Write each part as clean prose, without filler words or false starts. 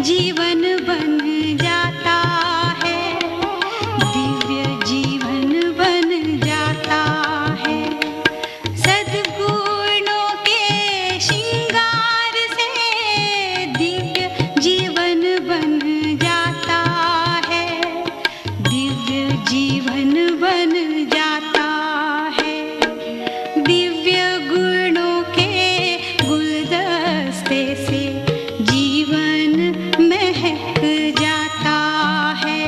जीवन बन जाता है, दिव्य जीवन बन जाता है। सद्गुणों के श्रृंगार से दिव्य जीवन बन जाता है, दिव्य जीवन बन जाता है। दिव्य गुणों के गुलदस्ते से जीवन महक जाता है,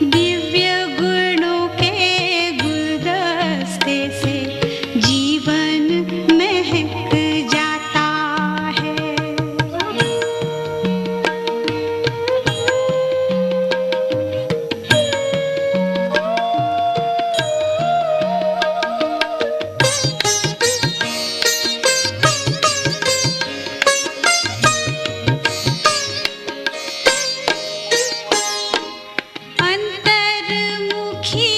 दिव्य गुणों के गुलदस्ते से जीवन महक जाता है। अंतर्मुखी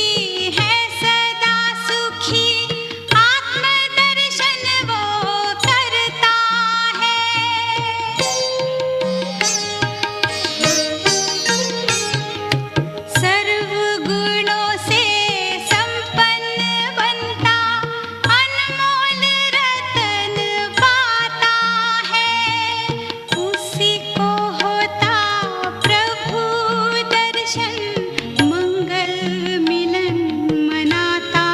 है सदा सुखी, आत्मदर्शन वो करता है। सर्वगुणों से संपन्न बनता, अनमोल रतन पाता है। उसी को होता प्रभु दर्शन, मंगल मिलन मनाता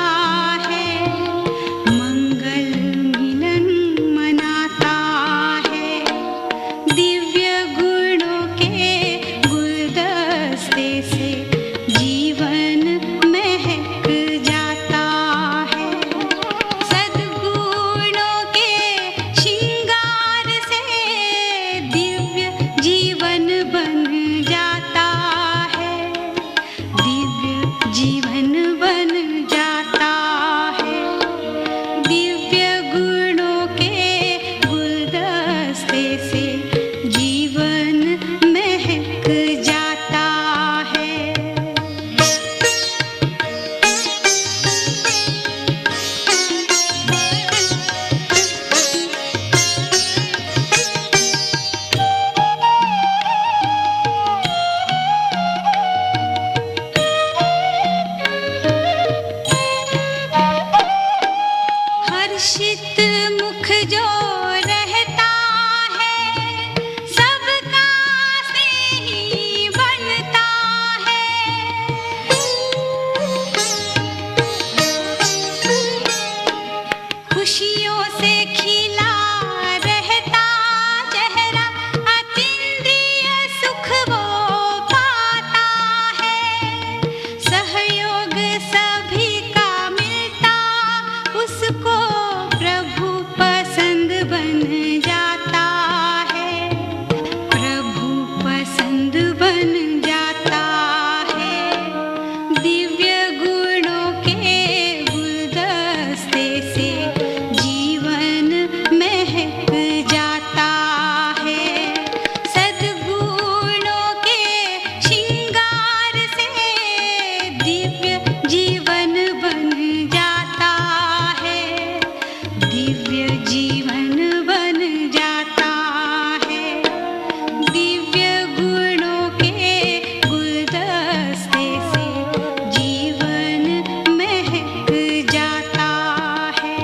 है, मंगल मिलन मनाता है। दिव्य गुणों के गुलदस्ते से जीवन महक जाता है, सद्गुणों के श्रृंगार से दिव्य जीवन बन जाता है, दिव्य जीवन बन जाता है। दिव्य गुणों के गुलदस्ते से जीवन महक जाता है। हर्षित मुख जो रहता है, सबका स्नेही बनता है। खुशियों से खिला रहता चेहरा, अतीन्द्रिय सुख वो पाता है। सहयोग सभी का मिलता, उसको प्रभु पसंद बन जाता है, प्रभु पसंद बन जाता है। दिव्य गुणों के गुलदस्ते से जीवन महक जाता है, सद्गुणों के श्रृंगार से दिव्य जीवन बन जाता है, दिव्य जीवन बन जाता है। दिव्य गुणों के गुलदस्ते से जीवन महक जाता है।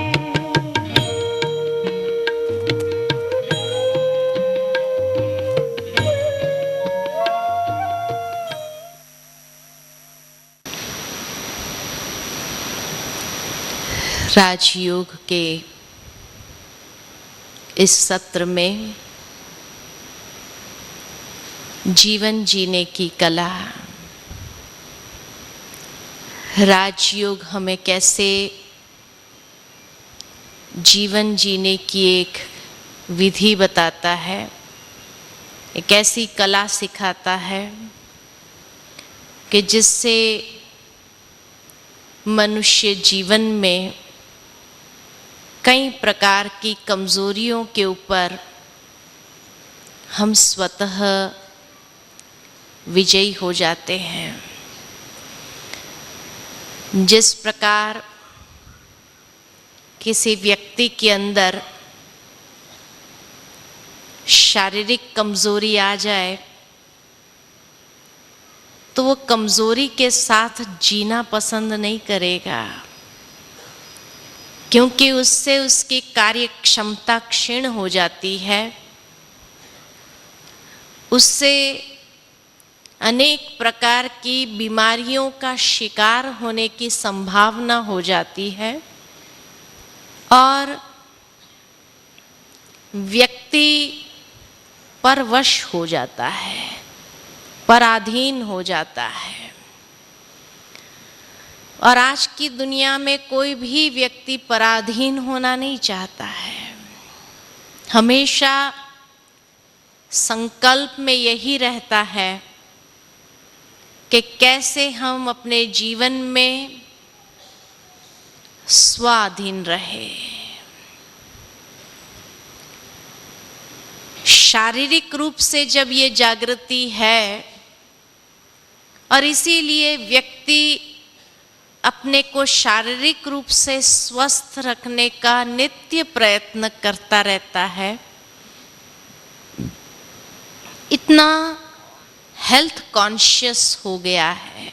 राजयोग के इस सत्र में जीवन जीने की कला, राजयोग हमें कैसे जीवन जीने की एक विधि बताता है, एक ऐसी कला सिखाता है कि जिससे मनुष्य जीवन में कई प्रकार की कमजोरियों के ऊपर हम स्वतः विजयी हो जाते हैं। जिस प्रकार किसी व्यक्ति के अंदर शारीरिक कमजोरी आ जाए तो वो कमजोरी के साथ जीना पसंद नहीं करेगा, क्योंकि उससे उसकी कार्य क्षमता क्षीण हो जाती है, उससे अनेक प्रकार की बीमारियों का शिकार होने की संभावना हो जाती है और व्यक्ति परवश हो जाता है, पराधीन हो जाता है। और आज की दुनिया में कोई भी व्यक्ति पराधीन होना नहीं चाहता है। हमेशा संकल्प में यही रहता है कि कैसे हम अपने जीवन में स्वाधीन रहे। शारीरिक रूप से जब ये जागृति है और इसीलिए व्यक्ति अपने को शारीरिक रूप से स्वस्थ रखने का नित्य प्रयत्न करता रहता है, इतना हेल्थ कॉन्शियस हो गया है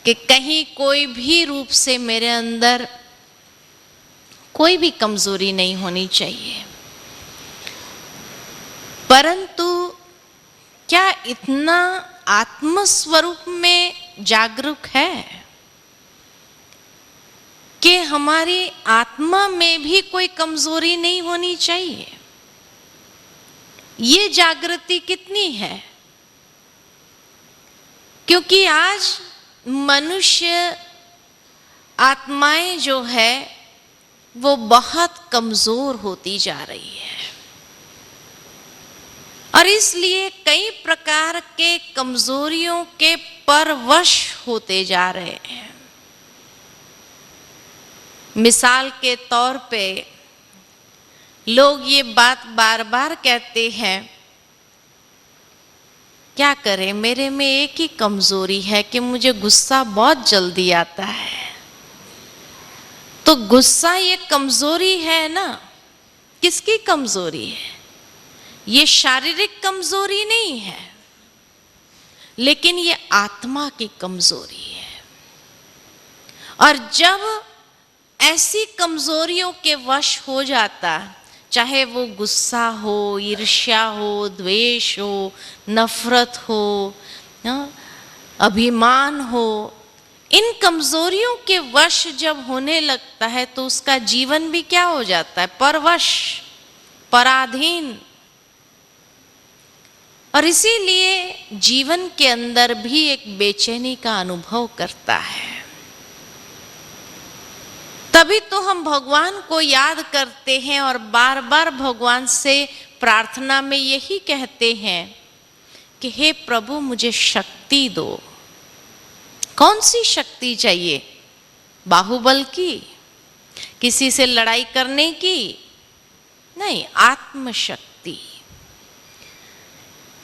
कि कहीं कोई भी रूप से मेरे अंदर कोई भी कमजोरी नहीं होनी चाहिए। परंतु क्या इतना आत्मस्वरूप में जागरूक है कि हमारी आत्मा में भी कोई कमजोरी नहीं होनी चाहिए? ये जागृति कितनी है? क्योंकि आज मनुष्य आत्माएं जो है वो बहुत कमजोर होती जा रही है और इसलिए कई प्रकार के कमजोरियों के परवश होते जा रहे हैं। मिसाल के तौर पे लोग ये बात बार बार कहते हैं, क्या करें, मेरे में एक ही कमजोरी है कि मुझे गुस्सा बहुत जल्दी आता है। तो गुस्सा ये कमजोरी है ना? किसकी कमजोरी है? ये शारीरिक कमजोरी नहीं है, लेकिन ये आत्मा की कमजोरी है। और जब ऐसी कमजोरियों के वश हो जाता, चाहे वो गुस्सा हो, ईर्ष्या हो, द्वेष हो, नफरत हो, अभिमान हो, इन कमजोरियों के वश जब होने लगता है तो उसका जीवन भी क्या हो जाता है? परवश, पराधीन। और इसीलिए जीवन के अंदर भी एक बेचैनी का अनुभव करता है। तभी तो हम भगवान को याद करते हैं और बार बार भगवान से प्रार्थना में यही कहते हैं कि हे प्रभु मुझे शक्ति दो। कौन सी शक्ति चाहिए? बाहुबल की? किसी से लड़ाई करने की? नहीं, आत्मशक्ति।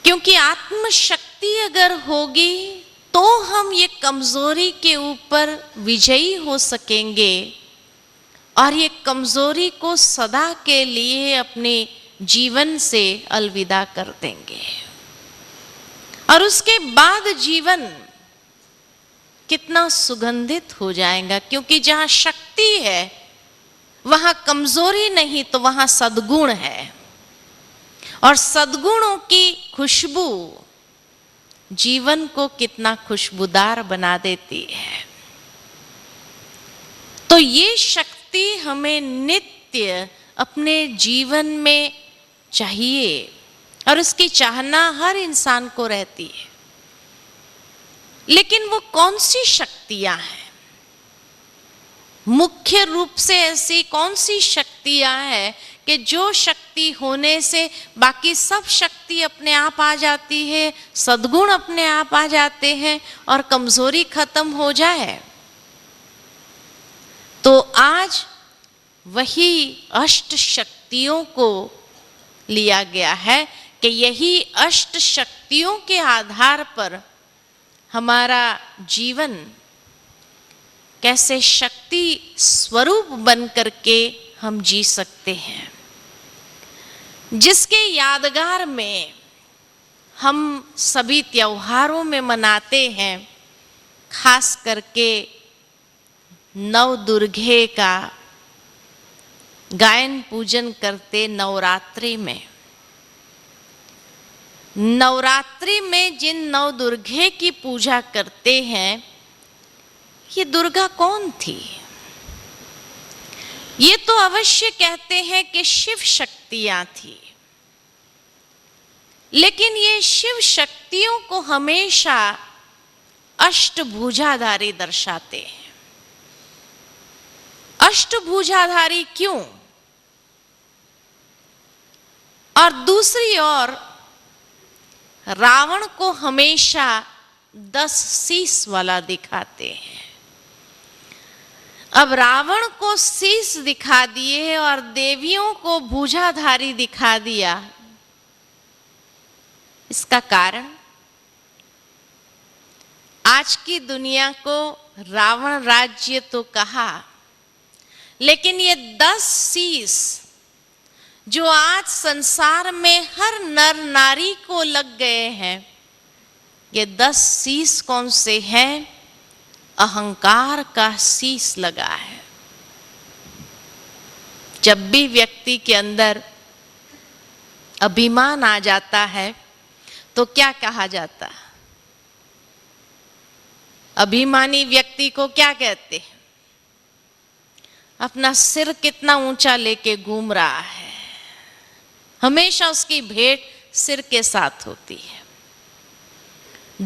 क्योंकि आत्मशक्ति अगर होगी तो हम ये कमजोरी के ऊपर विजयी हो सकेंगे और ये कमजोरी को सदा के लिए अपने जीवन से अलविदा कर देंगे। और उसके बाद जीवन कितना सुगंधित हो जाएगा, क्योंकि जहां शक्ति है वहां कमजोरी नहीं तो वहां सद्गुण है। और सद्गुणों की खुशबू जीवन को कितना खुशबूदार बना देती है। तो ये शक्ति हमें नित्य अपने जीवन में चाहिए और उसकी चाहना हर इंसान को रहती है। लेकिन वो कौन सी शक्तियां हैं? मुख्य रूप से ऐसी कौन सी शक्तियां हैं कि जो शक्ति होने से बाकी सब शक्ति अपने आप आ जाती है, सद्गुण अपने आप आ जाते हैं और कमजोरी खत्म हो जाए? तो आज वही अष्ट शक्तियों को लिया गया है कि यही अष्ट शक्तियों के आधार पर हमारा जीवन कैसे शक्ति स्वरूप बन करके हम जी सकते हैं। जिसके यादगार में हम सभी त्योहारों में मनाते हैं, खास करके नव दुर्गे का गायन पूजन करते नवरात्रि में। नवरात्रि में जिन नव दुर्गे की पूजा करते हैं, ये दुर्गा कौन थी? ये तो अवश्य कहते हैं कि शिव शक्तियां थी, लेकिन ये शिव शक्तियों को हमेशा अष्टभुजाधारी दर्शाते हैं। अष्टभुजाधारी क्यों? और दूसरी ओर रावण को हमेशा 10 शीश वाला दिखाते हैं। अब रावण को शीश दिखा दिए और देवियों को भुजाधारी दिखा दिया। इसका कारण, आज की दुनिया को रावण राज्य तो कहा, लेकिन ये 10 शीश जो आज संसार में हर नर नारी को लग गए हैं, ये 10 शीश कौन से हैं? अहंकार का शीश लगा है। जब भी व्यक्ति के अंदर अभिमान आ जाता है तो क्या कहा जाता है? अभिमानी व्यक्ति को क्या कहते हैं? अपना सिर कितना ऊंचा लेके घूम रहा है, हमेशा उसकी भेंट सिर के साथ होती है।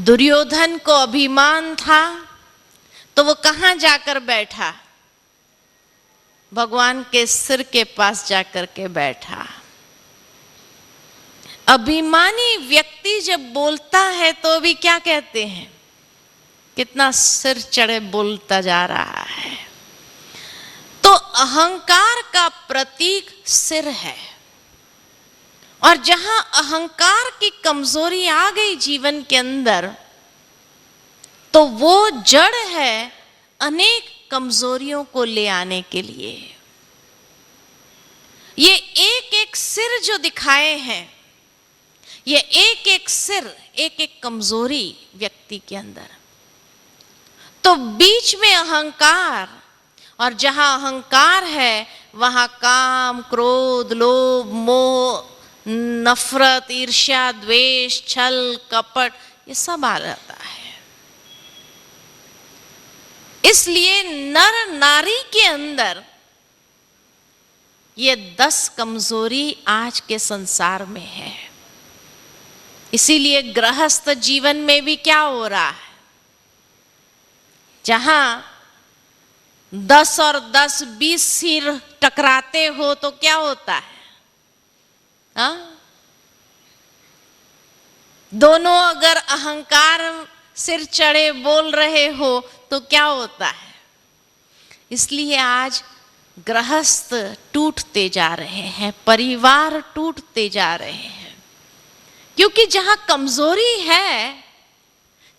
दुर्योधन को अभिमान था तो वो कहां जाकर बैठा? भगवान के सिर के पास जाकर के बैठा। अभिमानी व्यक्ति जब बोलता है तो भी क्या कहते हैं? कितना सिर चढ़े बोलता जा रहा है। तो अहंकार का प्रतीक सिर है, और जहां अहंकार की कमजोरी आ गई जीवन के अंदर, तो वो जड़ है अनेक कमजोरियों को ले आने के लिए। ये एक एक सिर जो दिखाए हैं, ये एक एक सिर, एक एक कमजोरी व्यक्ति के अंदर, तो बीच में अहंकार, और जहां अहंकार है वहां काम, क्रोध, लोभ, मोह, नफरत, ईर्ष्या, द्वेष, छल, कपट, ये सब आ जाता है। इसलिए नर नारी के अंदर ये 10 कमजोरी आज के संसार में है। इसीलिए गृहस्थ जीवन में भी क्या हो रहा है? जहां 10 और 10, 20 सिर टकराते हो तो क्या होता है? दोनों अगर अहंकार सिर चढ़े बोल रहे हो तो क्या होता है? इसलिए आज गृहस्थ टूटते जा रहे हैं, परिवार टूटते जा रहे हैं, क्योंकि जहां कमजोरी है,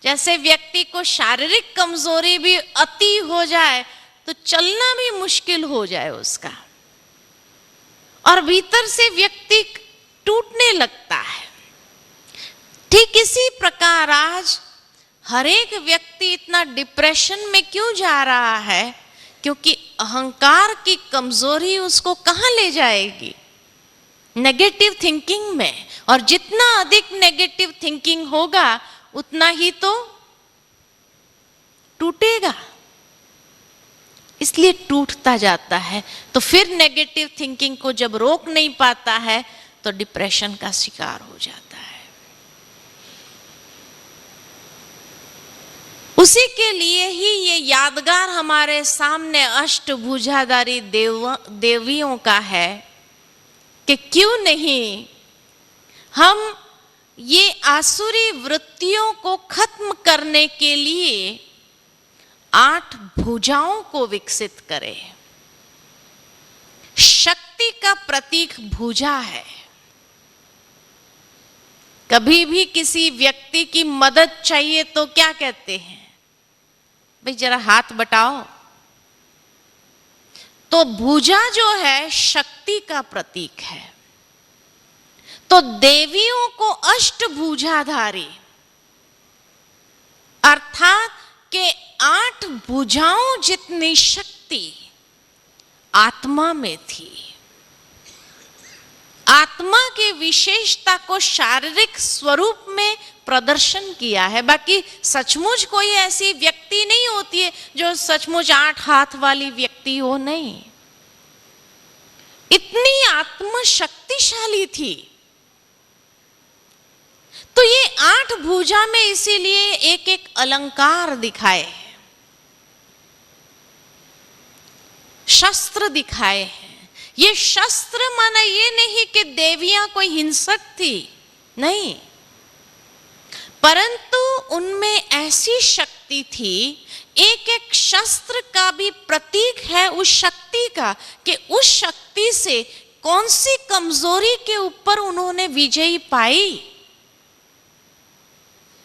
जैसे व्यक्ति को शारीरिक कमजोरी भी अति हो जाए तो चलना भी मुश्किल हो जाए उसका, और भीतर से व्यक्ति टूटने लगता है। ठीक इसी प्रकार आज हर एक व्यक्ति इतना डिप्रेशन में क्यों जा रहा है? क्योंकि अहंकार की कमजोरी उसको कहां ले जाएगी? नेगेटिव थिंकिंग में, और जितना अधिक नेगेटिव थिंकिंग होगा उतना ही तो टूटेगा। इसलिए टूटता जाता है। तो फिर नेगेटिव थिंकिंग को जब रोक नहीं पाता है तो डिप्रेशन का शिकार हो जाता है। उसी के लिए ही ये यादगार हमारे सामने अष्टभुजाधारी देवियों का है कि क्यों नहीं हम ये आसुरी वृत्तियों को खत्म करने के लिए 8 भुजाओं को विकसित करें। शक्ति का प्रतीक भुजा है। कभी भी किसी व्यक्ति की मदद चाहिए तो क्या कहते हैं? भाई जरा हाथ बटाओ। तो भुजा जो है शक्ति का प्रतीक है। तो देवियों को अष्टभुजाधारी अर्थात के 8 भुजाओं जितनी शक्ति आत्मा में थी। आत्मा की विशेषता को शारीरिक स्वरूप में प्रदर्शन किया है। बाकी सचमुच कोई ऐसी व्यक्ति नहीं होती है जो सचमुच 8 हाथ वाली व्यक्ति हो, नहीं। इतनी आत्मा शक्तिशाली थी। तो ये 8 भुजा में इसीलिए एक एक अलंकार दिखाए हैं, शस्त्र दिखाए हैं। ये शस्त्र माना ये नहीं कि देवियां कोई हिंसक थी, नहीं, परंतु उनमें ऐसी शक्ति थी, एक एक शस्त्र का भी प्रतीक है उस शक्ति का, कि उस शक्ति से कौन सी कमजोरी के ऊपर उन्होंने विजय पाई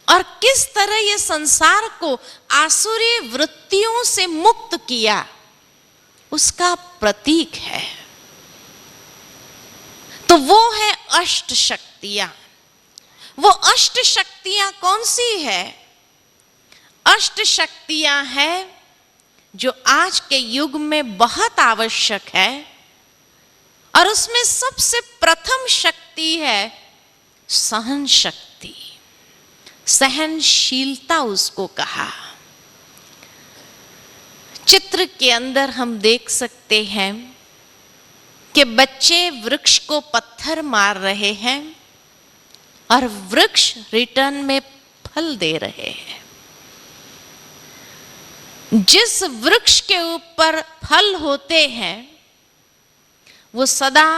और किस तरह ये संसार को आसुरी वृत्तियों से मुक्त किया, उसका प्रतीक है। तो वो है अष्ट शक्तियां। वो अष्ट शक्तियां कौन सी है? अष्ट शक्तियां हैं जो आज के युग में बहुत आवश्यक है, और उसमें सबसे प्रथम शक्ति है सहन शक्ति, सहनशीलता उसको कहा। चित्र के अंदर हम देख सकते हैं कि बच्चे वृक्ष को पत्थर मार रहे हैं और वृक्ष रिटर्न में फल दे रहे हैं। जिस वृक्ष के ऊपर फल होते हैं वो सदा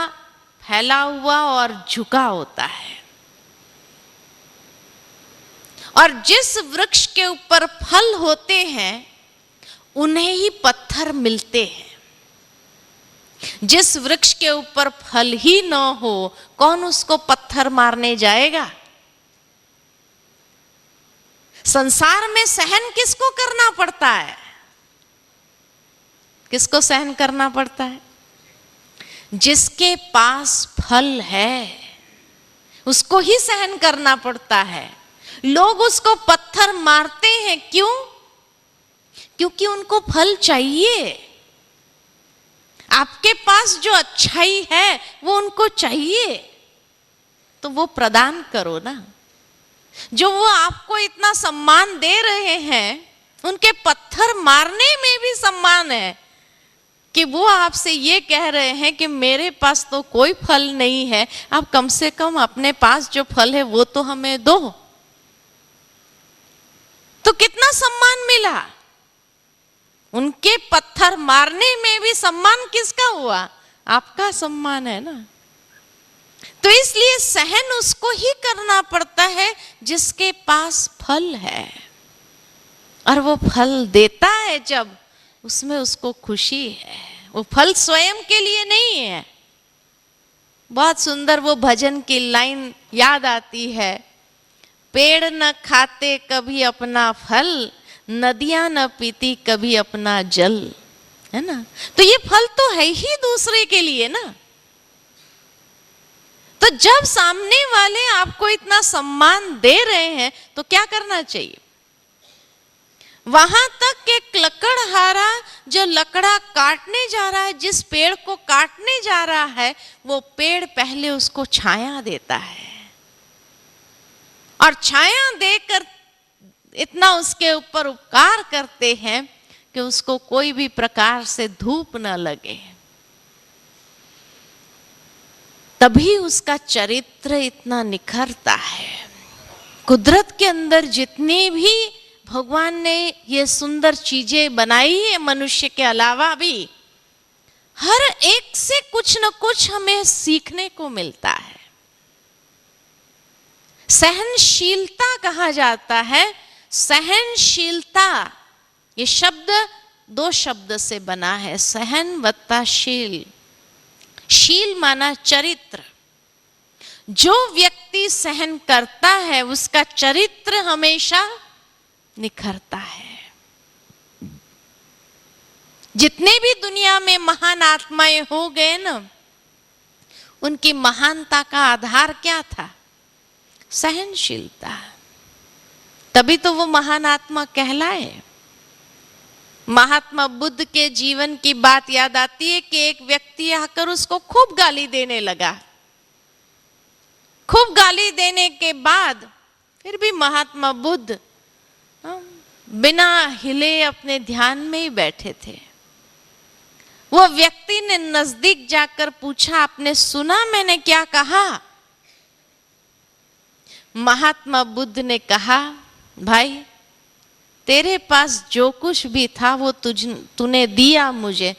फैला हुआ और झुका होता है, और जिस वृक्ष के ऊपर फल होते हैं उन्हें ही पत्थर मिलते हैं। जिस वृक्ष के ऊपर फल ही न हो, कौन उसको पत्थर मारने जाएगा? संसार में सहन किसको करना पड़ता है? किसको सहन करना पड़ता है? जिसके पास फल है उसको ही सहन करना पड़ता है। लोग उसको पत्थर मारते हैं, क्यों? क्योंकि उनको फल चाहिए। आपके पास जो अच्छाई है वो उनको चाहिए, तो वो प्रदान करो ना। जो वो आपको इतना सम्मान दे रहे हैं, उनके पत्थर मारने में भी सम्मान है कि वो आपसे ये कह रहे हैं कि मेरे पास तो कोई फल नहीं है, आप कम से कम अपने पास जो फल है वो तो हमें दो। तो कितना सम्मान मिला? उनके पत्थर मारने में भी सम्मान किसका हुआ? आपका सम्मान है ना। तो इसलिए सहन उसको ही करना पड़ता है जिसके पास फल है, और वो फल देता है जब, उसमें उसको खुशी है। वो फल स्वयं के लिए नहीं है। बहुत सुंदर वो भजन की लाइन याद आती है, पेड़ न खाते कभी अपना फल, नदियां न पीती कभी अपना जल, है ना। तो ये फल तो है ही दूसरे के लिए ना। तो जब सामने वाले आपको इतना सम्मान दे रहे हैं तो क्या करना चाहिए? वहां तक एक लकड़हारा जो लकड़ा काटने जा रहा है, जिस पेड़ को काटने जा रहा है, वो पेड़ पहले उसको छाया देता है, और छाया देकर इतना उसके ऊपर उपकार करते हैं कि उसको कोई भी प्रकार से धूप न लगे। तभी उसका चरित्र इतना निखरता है। कुदरत के अंदर जितने भी भगवान ने ये सुंदर चीजें बनाई है, मनुष्य के अलावा भी, हर एक से कुछ न कुछ हमें सीखने को मिलता है। सहनशीलता कहा जाता है। सहनशीलता ये शब्द 2 शब्द से बना है, सहन वत्ता शील। शील माना चरित्र। जो व्यक्ति सहन करता है उसका चरित्र हमेशा निखरता है। जितने भी दुनिया में महान आत्माएं हो गए ना, उनकी महानता का आधार क्या था? सहनशीलता। तभी तो वो महान आत्मा कहलाए। महात्मा बुद्ध के जीवन की बात याद आती है कि एक व्यक्ति आकर उसको खूब गाली देने लगा। खूब गाली देने के बाद फिर भी महात्मा बुद्ध बिना हिले अपने ध्यान में ही बैठे थे। वो व्यक्ति ने नजदीक जाकर पूछा, आपने सुना मैंने क्या कहा? महात्मा बुद्ध ने कहा, भाई तेरे पास जो कुछ भी था वो तूने दिया मुझे,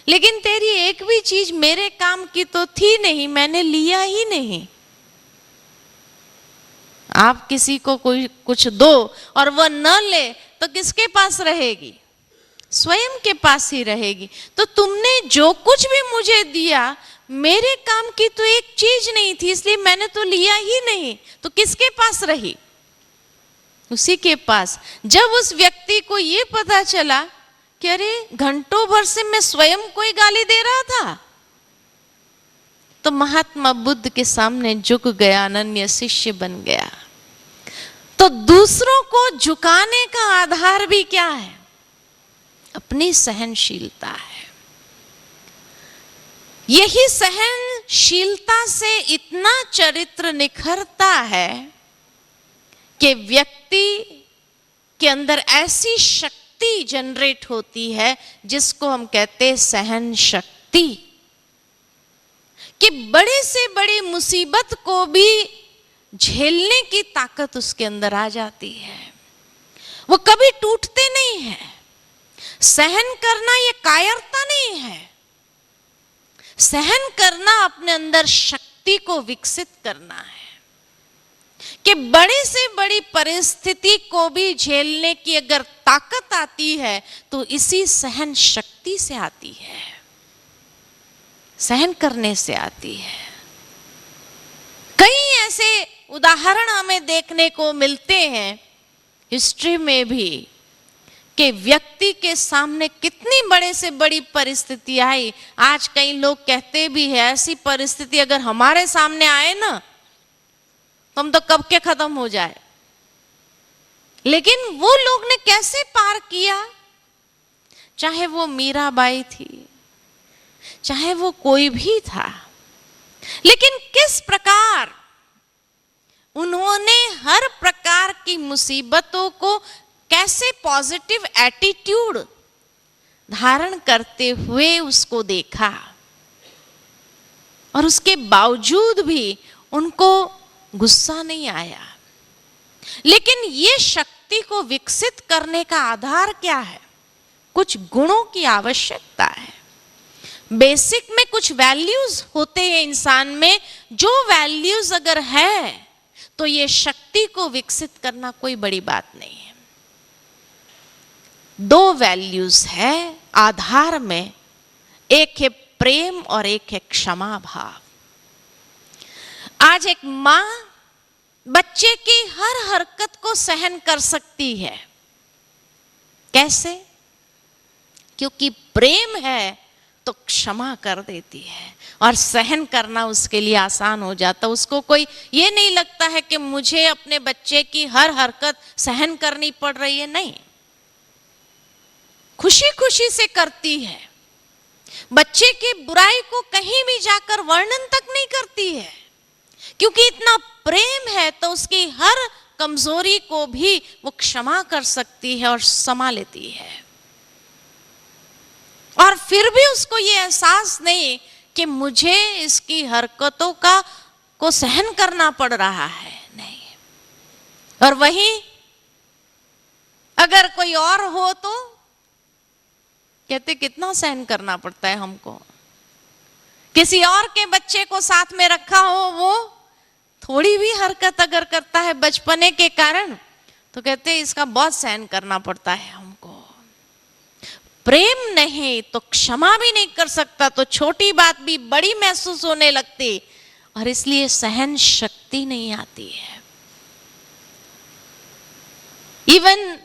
लेकिन तेरी एक भी चीज मेरे काम की तो थी नहीं, मैंने लिया ही नहीं। आप किसी को कोई कुछ दो और वह न ले तो किसके पास रहेगी? स्वयं के पास ही रहेगी। तो तुमने जो कुछ भी मुझे दिया मेरे काम की तो एक चीज नहीं थी, इसलिए मैंने तो लिया ही नहीं, तो किसके पास रही? उसी के पास। जब उस व्यक्ति को ये पता चला कि अरे घंटों भर से मैं स्वयं को ही गाली दे रहा था, तो महात्मा बुद्ध के सामने झुक गया, अनन्य शिष्य बन गया। तो दूसरों को झुकाने का आधार भी क्या है? अपनी सहनशीलता है। यही सहनशीलता से इतना चरित्र निखरता है कि व्यक्ति के अंदर ऐसी शक्ति जनरेट होती है जिसको हम कहते हैं सहन शक्ति, कि बड़े से बड़ी मुसीबत को भी झेलने की ताकत उसके अंदर आ जाती है। वो कभी टूटते नहीं है। सहन करना ये कायरता नहीं है। सहन करना अपने अंदर शक्ति को विकसित करना है कि बड़ी से बड़ी परिस्थिति को भी झेलने की अगर ताकत आती है तो इसी सहन शक्ति से आती है, सहन करने से आती है। कई ऐसे उदाहरण हमें देखने को मिलते हैं हिस्ट्री में भी कि व्यक्ति के सामने कितनी बड़े से बड़ी परिस्थिति आई। आज कई लोग कहते भी है ऐसी परिस्थिति अगर हमारे सामने आए ना तो हम तो कब के खत्म हो जाए। लेकिन वो लोग ने कैसे पार किया? चाहे वो मीराबाई थी, चाहे वो कोई भी था, लेकिन किस प्रकार उन्होंने हर प्रकार की मुसीबतों को कैसे पॉजिटिव एटीट्यूड धारण करते हुए उसको देखा, और उसके बावजूद भी उनको गुस्सा नहीं आया। लेकिन ये शक्ति को विकसित करने का आधार क्या है? कुछ गुणों की आवश्यकता है। बेसिक में कुछ वैल्यूज होते हैं इंसान में, जो वैल्यूज अगर है तो ये शक्ति को विकसित करना कोई बड़ी बात नहीं है। दो वैल्यूज है आधार में, एक है प्रेम और एक है क्षमा भाव। आज एक मां बच्चे की हर हरकत को सहन कर सकती है। कैसे? क्योंकि प्रेम है तो क्षमा कर देती है और सहन करना उसके लिए आसान हो जाता। उसको कोई ये नहीं लगता है कि मुझे अपने बच्चे की हर हरकत सहन करनी पड़ रही है, नहीं, खुशी खुशी से करती है। बच्चे की बुराई को कहीं भी जाकर वर्णन तक नहीं करती है, क्योंकि इतना प्रेम है तो उसकी हर कमजोरी को भी वो क्षमा कर सकती है और समा लेती है। और फिर भी उसको ये एहसास नहीं कि मुझे इसकी हरकतों को सहन करना पड़ रहा है, नहीं। और वहीं अगर कोई और हो तो कहते कितना सहन करना पड़ता है हमको। किसी और के बच्चे को साथ में रखा हो, वो थोड़ी भी हरकत अगर करता है बचपने के कारण तो कहते इसका बहुत सहन करना पड़ता है हमको। प्रेम नहीं तो क्षमा भी नहीं कर सकता, तो छोटी बात भी बड़ी महसूस होने लगती और इसलिए सहन शक्ति नहीं आती है। इवन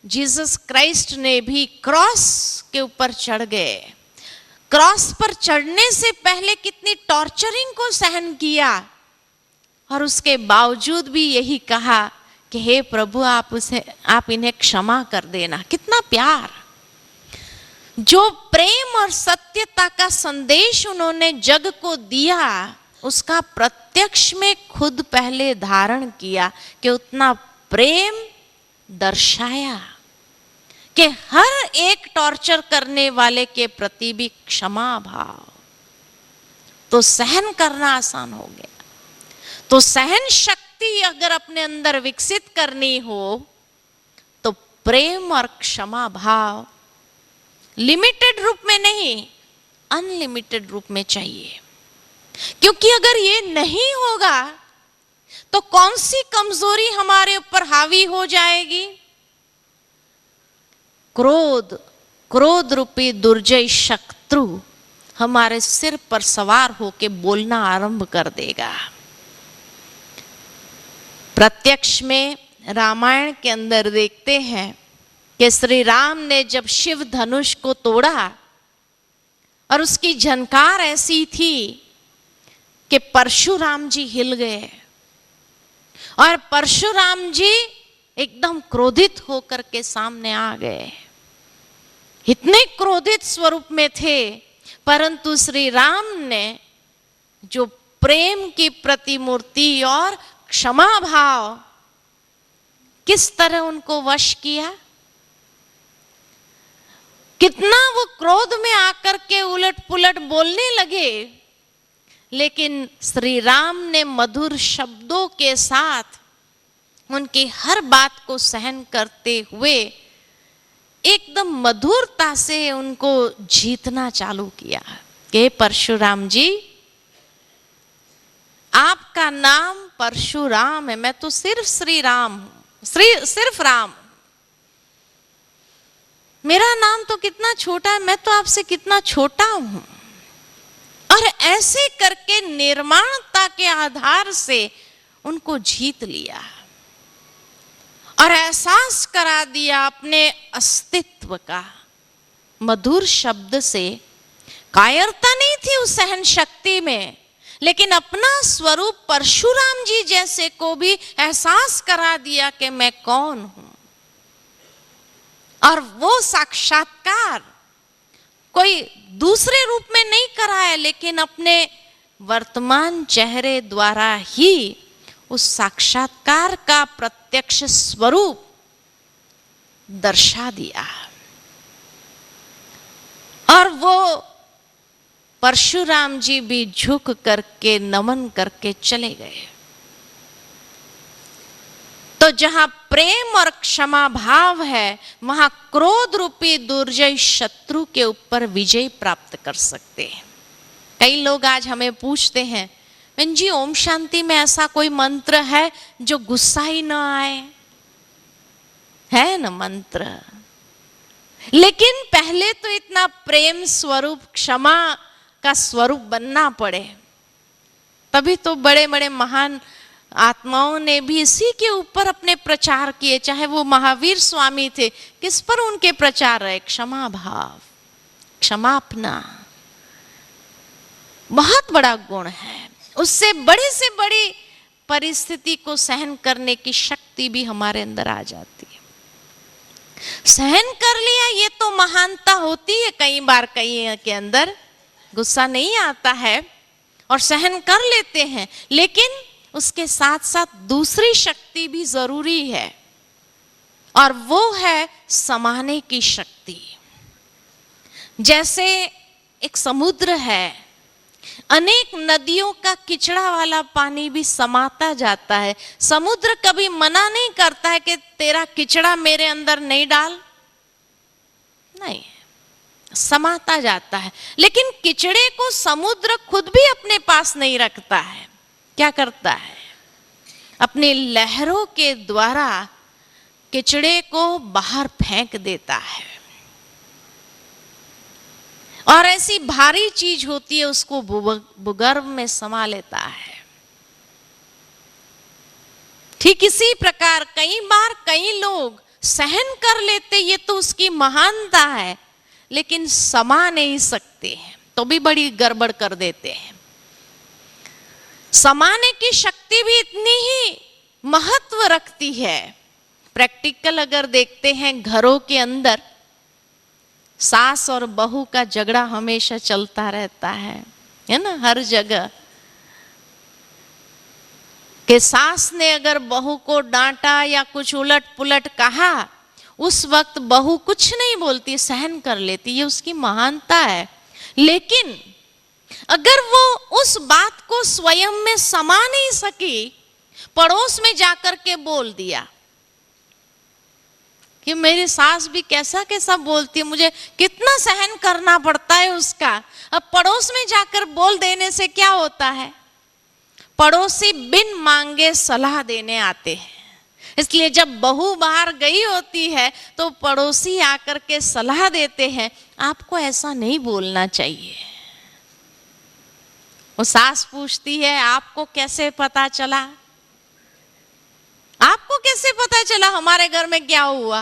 जीसस क्राइस्ट ने भी क्रॉस के ऊपर चढ़ गए। क्रॉस पर चढ़ने से पहले कितनी टॉर्चरिंग को सहन किया, और उसके बावजूद भी यही कहा कि हे प्रभु आप इन्हें क्षमा कर देना। कितना प्यार! जो प्रेम और सत्यता का संदेश उन्होंने जग को दिया, उसका प्रत्यक्ष में खुद पहले धारण किया, कि उतना प्रेम दर्शाया कि हर एक टॉर्चर करने वाले के प्रति भी क्षमा भाव। तो सहन करना आसान हो गया। तो सहन शक्ति अगर अपने अंदर विकसित करनी हो तो प्रेम और क्षमा भाव लिमिटेड रूप में नहीं, अनलिमिटेड रूप में चाहिए। क्योंकि अगर ये नहीं होगा तो कौन सी कमजोरी हमारे ऊपर हावी हो जाएगी? क्रोध रूपी दुर्जय शत्रु हमारे सिर पर सवार होके बोलना आरंभ कर देगा। प्रत्यक्ष में रामायण के अंदर देखते हैं कि श्री राम ने जब शिव धनुष को तोड़ा और उसकी झनकार ऐसी थी कि परशुराम जी हिल गए, और परशुराम जी एकदम क्रोधित होकर के सामने आ गए। इतने क्रोधित स्वरूप में थे, परंतु श्री राम ने जो प्रेम की प्रतिमूर्ति और क्षमा भाव, किस तरह उनको वश किया। कितना वो क्रोध में आकर के उलट पुलट बोलने लगे, लेकिन श्री राम ने मधुर शब्दों के साथ उनकी हर बात को सहन करते हुए एकदम मधुरता से उनको जीतना चालू किया कि परशुराम जी, आपका नाम परशुराम है, मैं तो सिर्फ श्री राम हूं, सिर्फ राम। मेरा नाम तो कितना छोटा है, मैं तो आपसे कितना छोटा हूं। और ऐसे करके निर्माणता के आधार से उनको जीत लिया और एहसास करा दिया अपने अस्तित्व का मधुर शब्द से। कायरता नहीं थी उस सहन शक्ति में, लेकिन अपना स्वरूप परशुराम जी जैसे को भी एहसास करा दिया कि मैं कौन हूं। और वो साक्षात्कार कोई दूसरे रूप में नहीं कराया, लेकिन अपने वर्तमान चेहरे द्वारा ही उस साक्षात्कार का प्रत्यक्ष स्वरूप दर्शा दिया। और वो परशुराम जी भी झुक करके नमन करके चले गए। तो जहां प्रेम और क्षमा भाव है, वहां क्रोध रूपी दुर्जय शत्रु के ऊपर विजय प्राप्त कर सकते हैं। कई लोग आज हमें पूछते हैं, बहन जी ओम शांति में ऐसा कोई मंत्र है जो गुस्सा ही ना आए? है ना मंत्र, लेकिन पहले तो इतना प्रेम स्वरूप क्षमा का स्वरूप बनना पड़े, तभी तो बड़े बड़े महान आत्माओं ने भी इसी के ऊपर अपने प्रचार किए। चाहे वो महावीर स्वामी थे, किस पर उनके प्रचार रहे? क्षमा भाव, क्षमापना बहुत बड़ा गुण है। उससे बड़ी से बड़ी परिस्थिति को सहन करने की शक्ति भी हमारे अंदर आ जाती है। सहन कर लिया, ये तो महानता होती है। कई बार कई के अंदर गुस्सा नहीं आता है और सहन कर लेते हैं, लेकिन उसके साथ साथ दूसरी शक्ति भी जरूरी है, और वो है समाने की शक्ति। जैसे एक समुद्र है, अनेक नदियों का किचड़ा वाला पानी भी समाता जाता है। समुद्र कभी मना नहीं करता है कि तेरा किचड़ा मेरे अंदर नहीं डाल, नहीं, समाता जाता है। लेकिन किचड़े को समुद्र खुद भी अपने पास नहीं रखता है। क्या करता है? अपने लहरों के द्वारा किचड़े को बाहर फेंक देता है, और ऐसी भारी चीज होती है उसको भूगर्भ में समा लेता है। ठीक इसी प्रकार कई बार कई लोग सहन कर लेते, ये तो उसकी महानता है, लेकिन समा नहीं सकते हैं। तो भी बड़ी गड़बड़ कर देते हैं। समाने की शक्ति भी इतनी ही महत्व रखती है। प्रैक्टिकल अगर देखते हैं, घरों के अंदर सास और बहू का झगड़ा हमेशा चलता रहता है ना, हर जगह। कि सास ने अगर बहू को डांटा या कुछ उलट पुलट कहा, उस वक्त बहू कुछ नहीं बोलती, सहन कर लेती, ये उसकी महानता है। लेकिन अगर वो उस बात को स्वयं में समा नहीं सकी, पड़ोस में जाकर के बोल दिया कि मेरी सास भी कैसा कैसा बोलती है, मुझे कितना सहन करना पड़ता है उसका। अब पड़ोस में जाकर बोल देने से क्या होता है, पड़ोसी बिन मांगे सलाह देने आते हैं। इसलिए जब बहू बाहर गई होती है तो पड़ोसी आकर के सलाह देते हैं, आपको ऐसा नहीं बोलना चाहिए। वो सास पूछती है, आपको कैसे पता चला, आपको कैसे पता चला हमारे घर में क्या हुआ?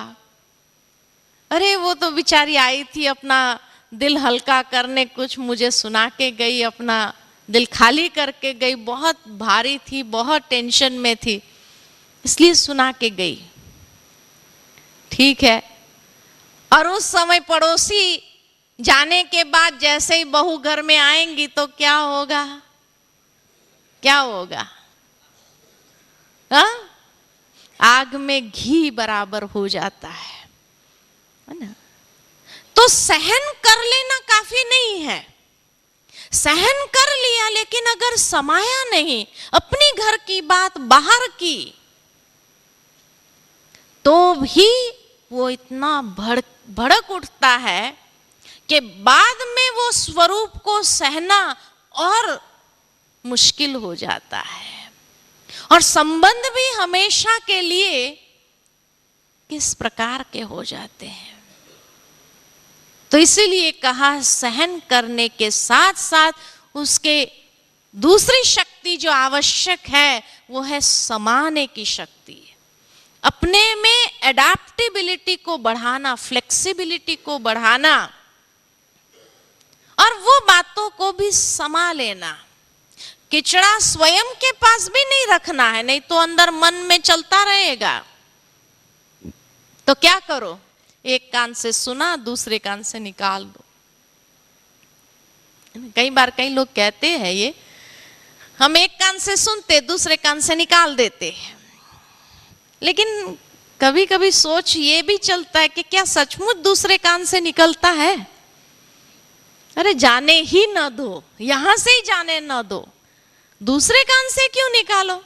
अरे वो तो बेचारी आई थी अपना दिल हल्का करने, कुछ मुझे सुना के गई, अपना दिल खाली करके गई, बहुत भारी थी, बहुत टेंशन में थी, इसलिए सुना के गई। ठीक है। और उस समय पड़ोसी जाने के बाद जैसे ही बहू घर में आएंगी तो क्या होगा, क्या होगा? हाँ? आग में घी बराबर हो जाता है ना। तो सहन कर लेना काफी नहीं है। सहन कर लिया, लेकिन अगर समाया नहीं, अपनी घर की बात बाहर की, तो भी वो इतना भड़क उठता है कि बाद में वो स्वरूप को सहना और मुश्किल हो जाता है, और संबंध भी हमेशा के लिए किस प्रकार के हो जाते हैं। तो इसीलिए कहा, सहन करने के साथ साथ उसके दूसरी शक्ति जो आवश्यक है वो है समाने की शक्ति, अपने में एडाप्टेबिलिटी को बढ़ाना, फ्लेक्सिबिलिटी को बढ़ाना, और वो बातों को भी समा लेना। किचड़ा स्वयं के पास भी नहीं रखना है, नहीं तो अंदर मन में चलता रहेगा। तो क्या करो, एक कान से सुना, दूसरे कान से निकाल दो। कई बार कई लोग कहते हैं ये, हम एक कान से सुनते, दूसरे कान से निकाल देते हैं। लेकिन कभी कभी सोच ये भी चलता है कि क्या सचमुच दूसरे कान से निकलता है? अरे जाने ही न दो, यहां से ही जाने न दो, दूसरे कान से क्यों निकालो?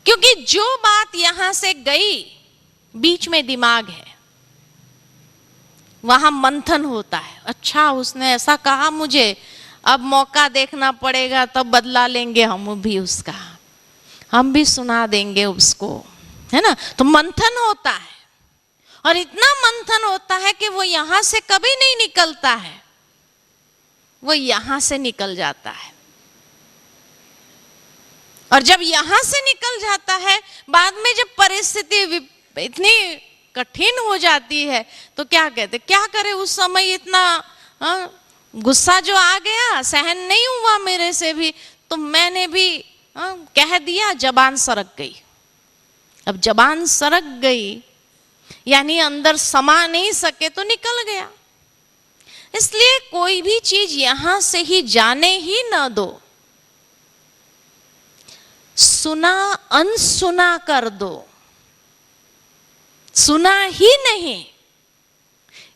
क्योंकि जो बात यहां से गई, बीच में दिमाग है, वहां मंथन होता है। अच्छा उसने ऐसा कहा मुझे, अब मौका देखना पड़ेगा, तब बदला लेंगे हम भी उसका, हम भी सुना देंगे उसको, है ना। तो मंथन होता है, और इतना मंथन होता है कि वो यहां से कभी नहीं निकलता है, वो यहां से निकल जाता है। और जब यहां से निकल जाता है, बाद में जब परिस्थिति इतनी कठिन हो जाती है तो क्या कहते, क्या करे उस समय, इतना गुस्सा जो आ गया, सहन नहीं हुआ मेरे से भी, तो मैंने भी कह दिया, जबान सरक गई। अब जबान सरक गई यानी अंदर समा नहीं सके तो निकल गया। इसलिए कोई भी चीज यहां से ही जाने ही ना दो, सुना अनसुना कर दो, सुना ही नहीं।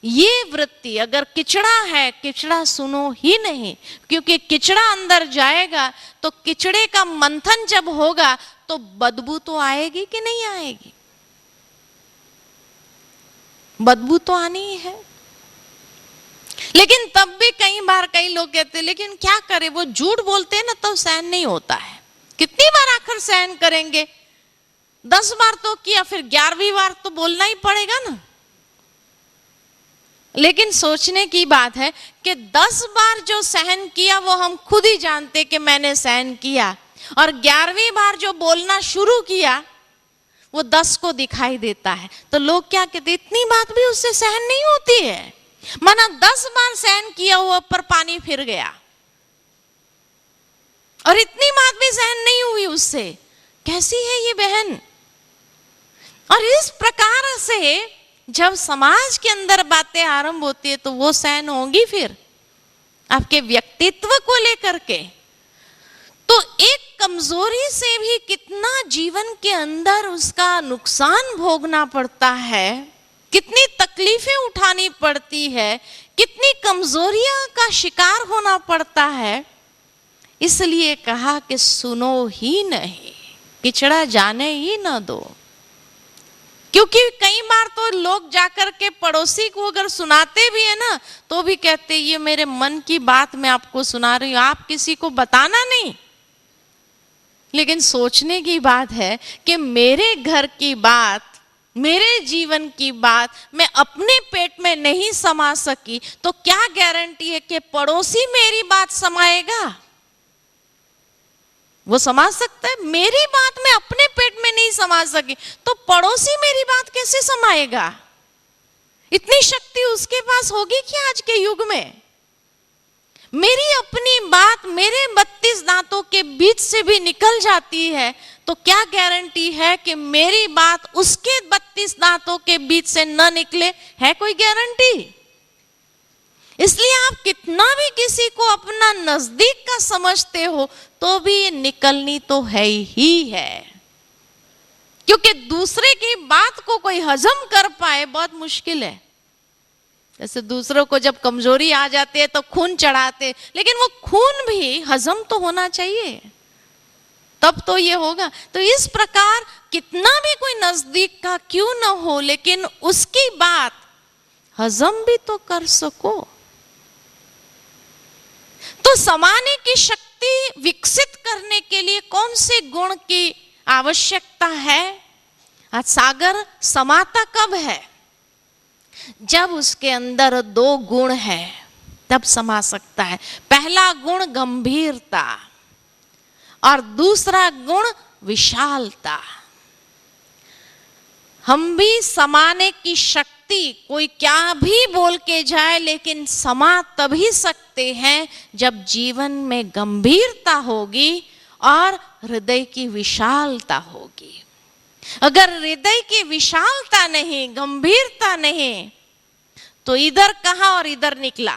ये वृत्ति, अगर किचड़ा है, किचड़ा सुनो ही नहीं, क्योंकि किचड़ा अंदर जाएगा तो किचड़े का मंथन जब होगा तो बदबू तो आएगी कि नहीं आएगी? बदबू तो आनी ही है। लेकिन तब भी कई बार कई लोग कहते हैं, लेकिन क्या करें, वो झूठ बोलते हैं ना, तो सहन नहीं होता है। कितनी बार आखिर सहन करेंगे? 10 बार तो किया, फिर 11वीं बार तो बोलना ही पड़ेगा ना। लेकिन सोचने की बात है कि 10 बार जो सहन किया वो हम खुद ही जानते कि मैंने सहन किया, और 11वीं बार जो बोलना शुरू किया वो 10 को दिखाई देता है। तो लोग क्या कहते, इतनी बात भी उससे सहन नहीं होती है, माना 10 बार सहन किया हुआ पर पानी फिर गया और इतनी बात भी सहन नहीं हुई उससे। कैसी है ये बहन? और इस प्रकार से जब समाज के अंदर बातें आरंभ होती है तो वो सहन होंगी फिर आपके व्यक्तित्व को लेकर के। तो एक कमजोरी से भी कितना जीवन के अंदर उसका नुकसान भोगना पड़ता है, कितनी तकलीफें उठानी पड़ती है, कितनी कमजोरियां का शिकार होना पड़ता है। इसलिए कहा कि सुनो ही नहीं, पिछड़ा जाने ही न दो। क्योंकि कई बार तो लोग जाकर के पड़ोसी को अगर सुनाते भी है ना तो भी कहते ये मेरे मन की बात मैं आपको सुना रही हूं, आप किसी को बताना नहीं। लेकिन सोचने की बात है कि मेरे घर की बात, मेरे जीवन की बात मैं अपने पेट में नहीं समा सकी तो क्या गारंटी है कि पड़ोसी मेरी बात समाएगा? वो समझ सकता है। मेरी बात मैं अपने पेट में नहीं समझ सकी तो पड़ोसी मेरी बात कैसे समाएगा? इतनी शक्ति उसके पास होगी क्या आज के युग में? मेरी अपनी बात मेरे 32 दांतों के बीच से भी निकल जाती है तो क्या गारंटी है कि मेरी बात उसके 32 दांतों के बीच से न निकले? है कोई गारंटी? इसलिए आप कितना भी किसी को अपना नजदीक का समझते हो तो भी ये निकलनी तो है ही है, क्योंकि दूसरे की बात को कोई हजम कर पाए बहुत मुश्किल है। जैसे दूसरों को जब कमजोरी आ जाती है तो खून चढ़ाते, लेकिन वो खून भी हजम तो होना चाहिए, तब तो ये होगा। तो इस प्रकार कितना भी कोई नजदीक का क्यों ना हो लेकिन उसकी बात हजम भी तो कर सको। तो समाने की शक्ति विकसित करने के लिए कौन से गुण की आवश्यकता है? आज सागर समाता कब है? जब उसके अंदर 2 गुण है तब समा सकता है। पहला गुण गंभीरता और दूसरा गुण विशालता। हम भी समाने की शक्ति, कोई क्या भी बोल के जाए लेकिन समा तभी सकते हैं जब जीवन में गंभीरता होगी और हृदय की विशालता होगी। अगर हृदय की विशालता नहीं, गंभीरता नहीं तो इधर कहा और इधर निकला,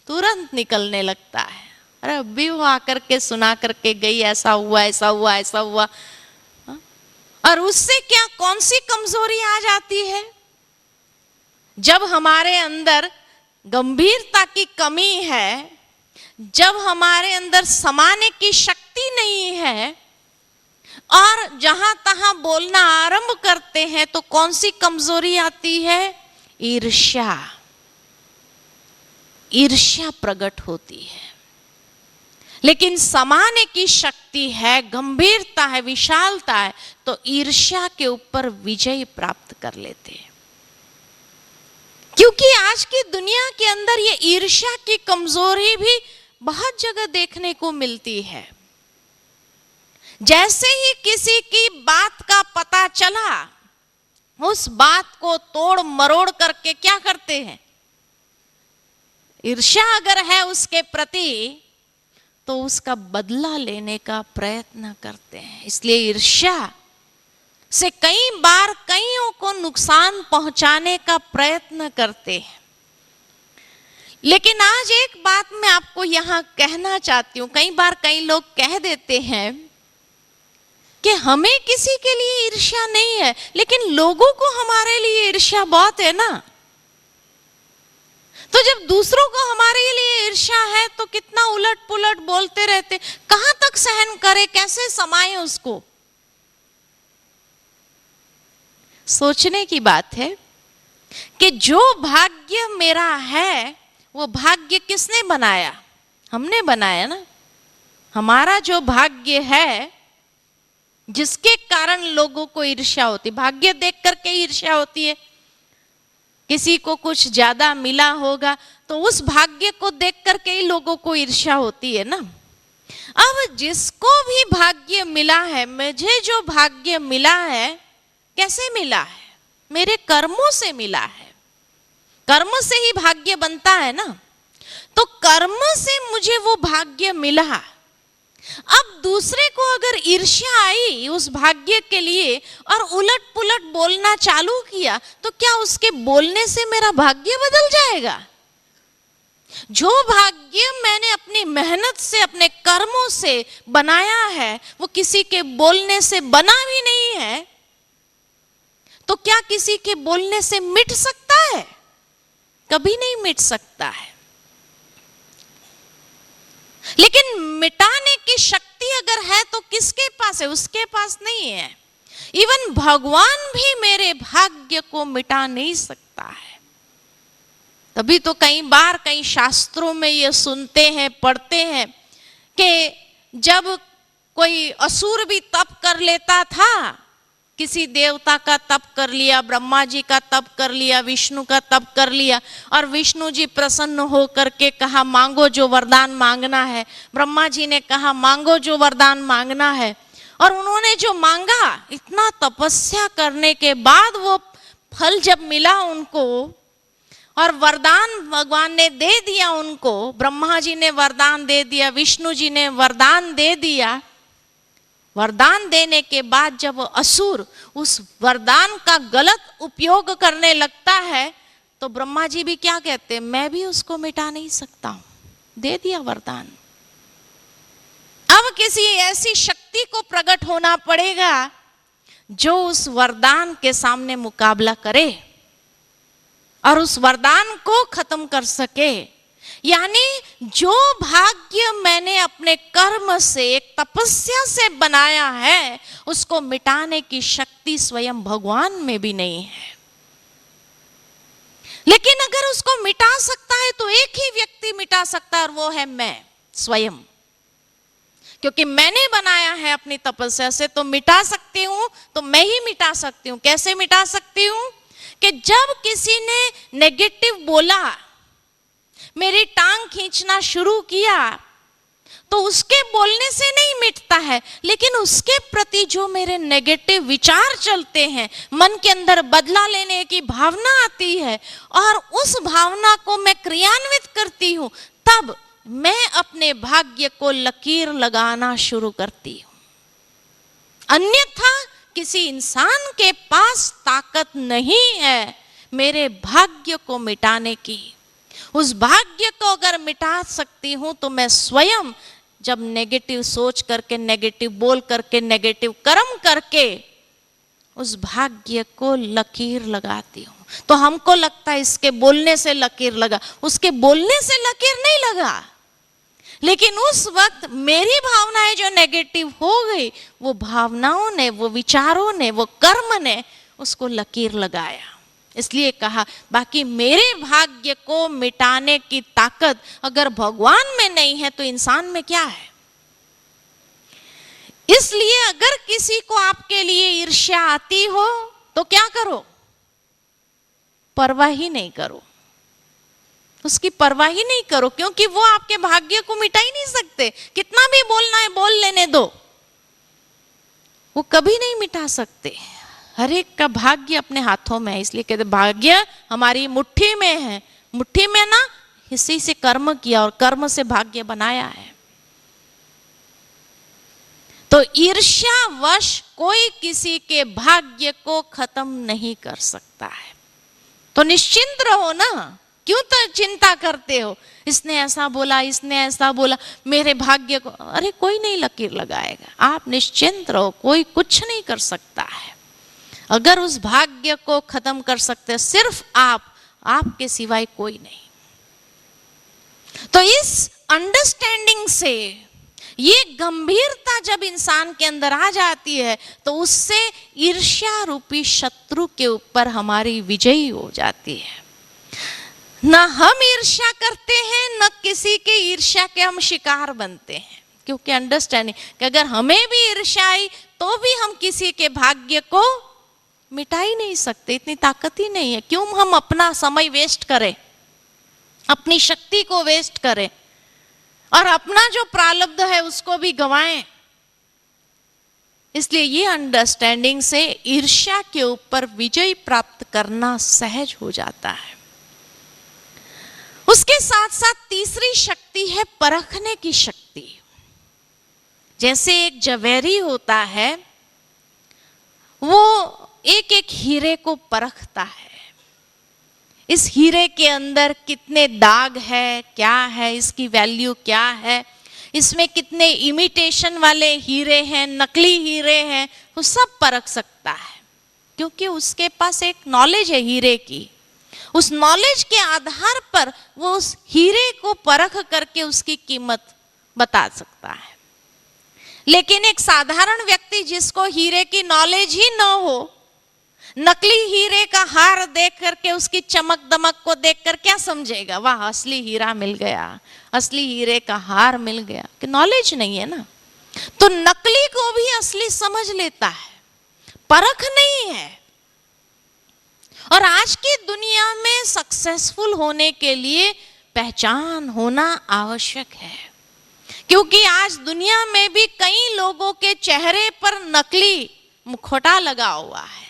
तुरंत निकलने लगता है। अरे अभी वो आकर के सुना करके गई, ऐसा हुआ ऐसा हुआ ऐसा हुआ। और उससे क्या कौन सी कमजोरी आ जाती है? जब हमारे अंदर गंभीरता की कमी है, जब हमारे अंदर समाने की शक्ति नहीं है और जहां तहां बोलना आरंभ करते हैं तो कौन सी कमजोरी आती है? ईर्ष्या। ईर्ष्या प्रकट होती है। लेकिन समाने की शक्ति है, गंभीरता है, विशालता है तो ईर्ष्या के ऊपर विजय प्राप्त कर लेते हैं। क्योंकि आज की दुनिया के अंदर ये ईर्ष्या की कमजोरी भी बहुत जगह देखने को मिलती है। जैसे ही किसी की बात का पता चला उस बात को तोड़ मरोड़ करके क्या करते हैं? ईर्ष्या अगर है उसके प्रति तो उसका बदला लेने का प्रयत्न करते हैं। इसलिए ईर्ष्या से कई बार कईयों को नुकसान पहुंचाने का प्रयत्न करते हैं। लेकिन आज एक बात मैं आपको यहां कहना चाहती हूं। कई बार कई लोग कह देते हैं कि हमें किसी के लिए ईर्ष्या नहीं है, लेकिन लोगों को हमारे लिए ईर्ष्या बहुत है ना। तो जब दूसरों को हमारे लिए ईर्ष्या है तो कितना उलट पुलट बोलते रहते, कहां तक सहन करे, कैसे समाये उसको? सोचने की बात है कि जो भाग्य मेरा है वो भाग्य किसने बनाया? हमने बनाया ना। हमारा जो भाग्य है जिसके कारण लोगों को ईर्ष्या होती, भाग्य देख करके ईर्ष्या होती है। किसी को कुछ ज्यादा मिला होगा तो उस भाग्य को देख करके ही लोगों को ईर्ष्या होती है ना। अब जिसको भी भाग्य मिला है, मुझे जो भाग्य मिला है कैसे मिला है? मेरे कर्मों से मिला है। कर्म से ही भाग्य बनता है ना। तो कर्म से मुझे वो भाग्य मिला, अब दूसरे को अगर ईर्ष्या आई उस भाग्य के लिए और उलट पुलट बोलना चालू किया, तो क्या उसके बोलने से मेरा भाग्य बदल जाएगा? जो भाग्य मैंने अपनी मेहनत से, अपने कर्मों से बनाया है, वो किसी के बोलने से बना भी नहीं है, तो क्या किसी के बोलने से मिट सकता है? कभी नहीं मिट सकता है। लेकिन मिटाने की शक्ति अगर है तो किसके पास है? उसके पास नहीं है। इवन भगवान भी मेरे भाग्य को मिटा नहीं सकता है। तभी तो कई बार कई शास्त्रों में ये सुनते हैं, पढ़ते हैं कि जब कोई असुर भी तप कर लेता था, किसी देवता का तप कर लिया, ब्रह्मा जी का तप कर लिया, विष्णु का तप कर लिया, और विष्णु जी प्रसन्न हो करके कहा मांगो जो वरदान मांगना है। ब्रह्मा जी ने कहा मांगो जो वरदान मांगना है, और उन्होंने जो मांगा, इतना तपस्या करने के बाद वो फल जब मिला उनको, और वरदान भगवान ने दे दिया उनको, ब्रह्मा जी ने वरदान दे दिया, विष्णु जी ने वरदान दे दिया। वरदान देने के बाद जब असुर उस वरदान का गलत उपयोग करने लगता है, तो ब्रह्मा जी भी क्या कहते हैं, मैं भी उसको मिटा नहीं सकता हूं, दे दिया वरदान। अब किसी ऐसी शक्ति को प्रकट होना पड़ेगा जो उस वरदान के सामने मुकाबला करे और उस वरदान को खत्म कर सके। यानी जो भाग्य मैंने अपने कर्म से, एक तपस्या से बनाया है, उसको मिटाने की शक्ति स्वयं भगवान में भी नहीं है। लेकिन अगर उसको मिटा सकता है तो एक ही व्यक्ति मिटा सकता है, और वो है मैं स्वयं। क्योंकि मैंने बनाया है अपनी तपस्या से, तो मिटा सकती हूं, तो मैं ही मिटा सकती हूं। कैसे मिटा सकती हूं? कि जब किसी ने नेगेटिव बोला, मेरी टांग खींचना शुरू किया, तो उसके बोलने से नहीं मिटता है, लेकिन उसके प्रति जो मेरे नेगेटिव विचार चलते हैं, मन के अंदर बदला लेने की भावना आती है, और उस भावना को मैं क्रियान्वित करती हूं, तब मैं अपने भाग्य को लकीर लगाना शुरू करती हूं। अन्यथा किसी इंसान के पास ताकत नहीं है मेरे भाग्य को मिटाने की। उस भाग्य को अगर मिटा सकती हूं तो मैं स्वयं जब नेगेटिव सोच करके, नेगेटिव बोल करके, नेगेटिव कर्म करके उस भाग्य को लकीर लगाती हूं। तो हमको लगता है इसके बोलने से लकीर लगा, उसके बोलने से लकीर नहीं लगा, लेकिन उस वक्त मेरी भावनाएं जो नेगेटिव हो गई, वो भावनाओं ने, वो विचारों ने, वो कर्म ने उसको लकीर लगाया। इसलिए कहा, बाकी मेरे भाग्य को मिटाने की ताकत अगर भगवान में नहीं है तो इंसान में क्या है। इसलिए अगर किसी को आपके लिए ईर्ष्या आती हो तो क्या करो? परवाह ही नहीं करो, उसकी परवाह ही नहीं करो, क्योंकि वो आपके भाग्य को मिटा ही नहीं सकते। कितना भी बोलना है बोल लेने दो, वो कभी नहीं मिटा सकते। हर एक का भाग्य अपने हाथों में है। इसलिए कहते भाग्य हमारी मुट्ठी में है। मुट्ठी में ना, इसी से कर्म किया और कर्म से भाग्य बनाया है। तो ईर्ष्यावश कोई किसी के भाग्य को खत्म नहीं कर सकता है। तो निश्चिंत रहो ना, क्यों तो चिंता करते हो, इसने ऐसा बोला, इसने ऐसा बोला, मेरे भाग्य को। अरे कोई नहीं लकीर लगाएगा, आप निश्चिंत रहो, कोई कुछ नहीं कर सकता है। अगर उस भाग्य को खत्म कर सकते सिर्फ आप, आपके सिवाय कोई नहीं। तो इस अंडरस्टैंडिंग से, ये गंभीरता जब इंसान के अंदर आ जाती है, तो उससे ईर्ष्या रूपी शत्रु के ऊपर हमारी विजयी हो जाती है। न हम ईर्ष्या करते हैं, न किसी के ईर्ष्या के हम शिकार बनते हैं, क्योंकि अंडरस्टैंडिंग कि अगर हमें भी ईर्ष्या आई तो भी हम किसी के भाग्य को मिटा ही नहीं सकते, इतनी ताकत ही नहीं है। क्यों हम अपना समय वेस्ट करें, अपनी शक्ति को वेस्ट करें, और अपना जो प्रारब्ध है उसको भी गंवाएं। इसलिए ये अंडरस्टैंडिंग से ईर्ष्या के ऊपर विजय प्राप्त करना सहज हो जाता है। उसके साथ साथ तीसरी शक्ति है परखने की शक्ति। जैसे एक जवेरी होता है, वो एक एक हीरे को परखता है, इस हीरे के अंदर कितने दाग है, क्या है, इसकी वैल्यू क्या है, इसमें कितने इमिटेशन वाले हीरे हैं, नकली हीरे हैं, वो सब परख सकता है, क्योंकि उसके पास एक नॉलेज है हीरे की। उस नॉलेज के आधार पर वो उस हीरे को परख करके उसकी कीमत बता सकता है। लेकिन एक साधारण व्यक्ति जिसको हीरे की नॉलेज ही न हो, नकली हीरे का हार देख करके उसकी चमक दमक को देखकर क्या समझेगा, वाह असली हीरा मिल गया, असली हीरे का हार मिल गया, कि नॉलेज नहीं है ना। तो नकली को भी असली समझ लेता है, परख नहीं है। और आज की दुनिया में सक्सेसफुल होने के लिए पहचान होना आवश्यक है, क्योंकि आज दुनिया में भी कई लोगों के चेहरे पर नकली मुखौटा लगा हुआ है।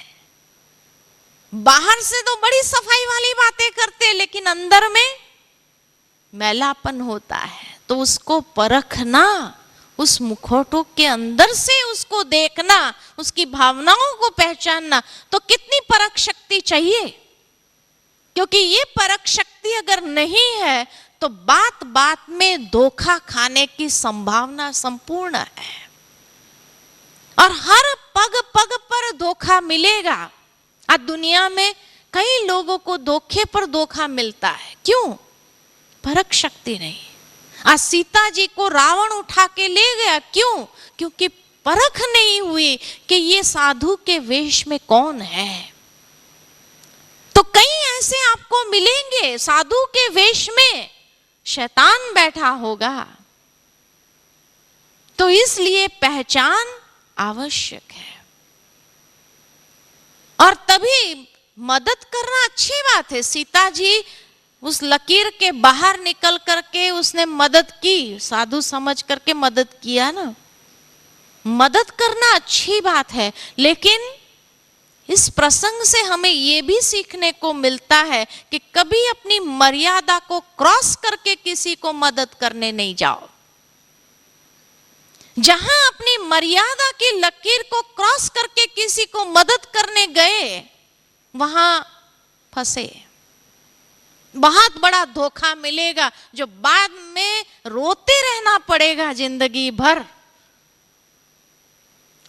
बाहर से तो बड़ी सफाई वाली बातें करते, लेकिन अंदर में मैलापन होता है। तो उसको परखना, उस मुखौटों के अंदर से उसको देखना, उसकी भावनाओं को पहचानना, तो कितनी परख शक्ति चाहिए। क्योंकि ये परख शक्ति अगर नहीं है तो बात बात में धोखा खाने की संभावना संपूर्ण है, और हर पग पग पर धोखा मिलेगा। आज दुनिया में कई लोगों को धोखे पर धोखा मिलता है, क्यों? परख शक्ति नहीं। आज सीता जी को रावण उठा के ले गया, क्यों? क्योंकि परख नहीं हुई कि ये साधु के वेश में कौन है। तो कई ऐसे आपको मिलेंगे, साधु के वेश में शैतान बैठा होगा। तो इसलिए पहचान आवश्यक है। और तभी मदद करना अच्छी बात है। सीता जी उस लकीर के बाहर निकल करके उसने मदद की, साधु समझ करके मदद किया ना। मदद करना अच्छी बात है, लेकिन इस प्रसंग से हमें यह भी सीखने को मिलता है कि कभी अपनी मर्यादा को क्रॉस करके किसी को मदद करने नहीं जाओ। जहां अपनी मर्यादा की लकीर को क्रॉस करके किसी को मदद करने गए, वहां फंसे, बहुत बड़ा धोखा मिलेगा, जो बाद में रोते रहना पड़ेगा जिंदगी भर,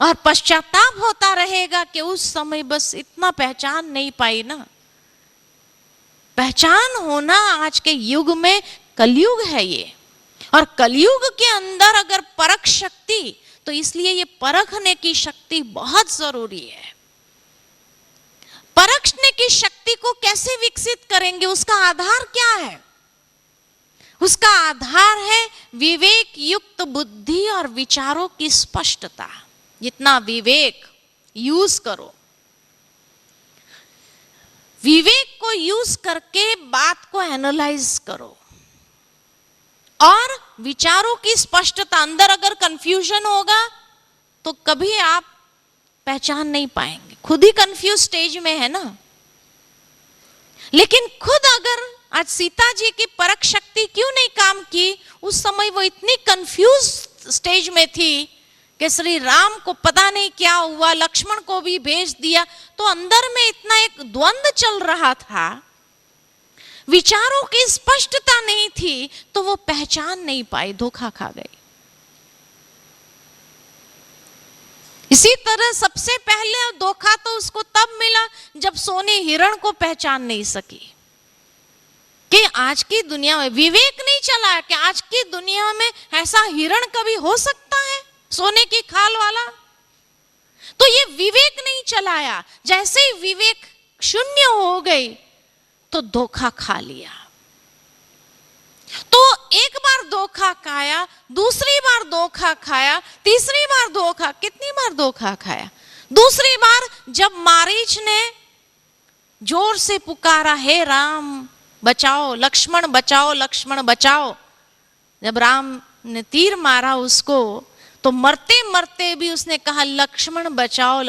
और पश्चाताप होता रहेगा कि उस समय बस इतना पहचान नहीं पाई ना। पहचान होना आज के युग में कलयुग है ये, और कलयुग के अंदर अगर परख शक्ति, तो इसलिए ये परखने की शक्ति बहुत जरूरी है। परखने की शक्ति को कैसे विकसित करेंगे, उसका आधार क्या है? उसका आधार है विवेक युक्त बुद्धि और विचारों की स्पष्टता। जितना विवेक यूज करो, विवेक को यूज करके बात को एनालाइज करो, और विचारों की स्पष्टता। अंदर अगर कंफ्यूजन होगा तो कभी आप पहचान नहीं पाएंगे, खुद ही कंफ्यूज स्टेज में है ना। लेकिन खुद अगर आज सीता जी की परख शक्ति क्यों नहीं काम की, उस समय वो इतनी कंफ्यूज स्टेज में थी कि श्री राम को पता नहीं क्या हुआ, लक्ष्मण को भी भेज दिया, तो अंदर में इतना एक द्वंद्व चल रहा था, विचारों की स्पष्टता नहीं थी, तो वो पहचान नहीं पाई, धोखा खा गई। इसी तरह सबसे पहले धोखा तो उसको तब मिला जब सोने हिरण को पहचान नहीं सकी, कि आज की दुनिया में विवेक नहीं चला कि आज की दुनिया में ऐसा हिरण कभी हो सकता है, सोने की खाल वाला। तो ये विवेक नहीं चलाया। जैसे ही विवेक शून्य हो गई तो धोखा खा लिया। तो एक बार धोखा खाया, दूसरी बार धोखा खाया, तीसरी बार धोखा, कितनी बार धोखा खाया? दूसरी बार जब मारीच ने जोर से पुकारा, हे राम बचाओ, लक्ष्मण बचाओ, लक्ष्मण बचाओ, जब राम ने तीर मारा उसको, तो मरते मरते भी उसने कहा लक्ष्मण बचाओ,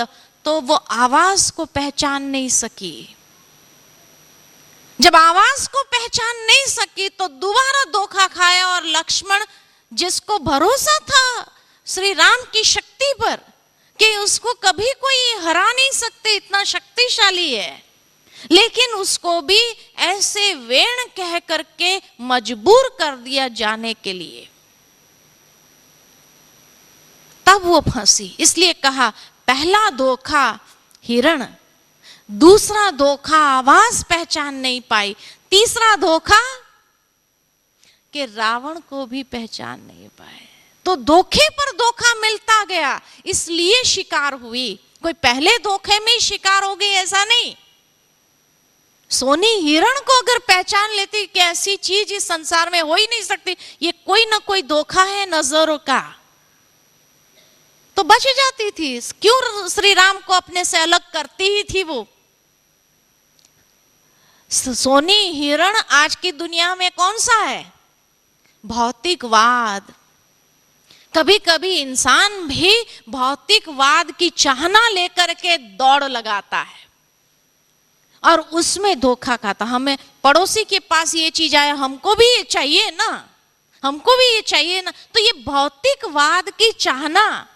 तो वो आवाज को पहचान नहीं सकी। जब आवाज को पहचान नहीं सकी तो दोबारा धोखा खाया, और लक्ष्मण जिसको भरोसा था श्री राम की शक्ति पर कि उसको कभी कोई हरा नहीं सकते, इतना शक्तिशाली है, लेकिन उसको भी ऐसे वेण कह करके मजबूर कर दिया जाने के लिए। तब वो फंसी। इसलिए कहा पहला धोखा हिरण, दूसरा धोखा आवाज पहचान नहीं पाई, तीसरा धोखा कि रावण को भी पहचान नहीं पाए। तो धोखे पर धोखा मिलता गया, इसलिए शिकार हुई। कोई पहले धोखे में ही शिकार हो गई ऐसा नहीं। सोनी हिरण को अगर पहचान लेती कि ऐसी चीज इस संसार में हो ही नहीं सकती, ये कोई ना कोई धोखा है नजरों का, तो बच जाती थी। क्यों श्री राम को अपने से अलग करती ही थी वो। सोनी हिरण आज की दुनिया में कौन सा है? भौतिकवाद। कभी कभी इंसान भी भौतिकवाद की चाहना लेकर के दौड़ लगाता है और उसमें धोखा खाता। हमें पड़ोसी के पास ये चीज आया, हमको भी ये चाहिए ना, हमको भी ये चाहिए ना, तो ये भौतिकवाद की चाहना।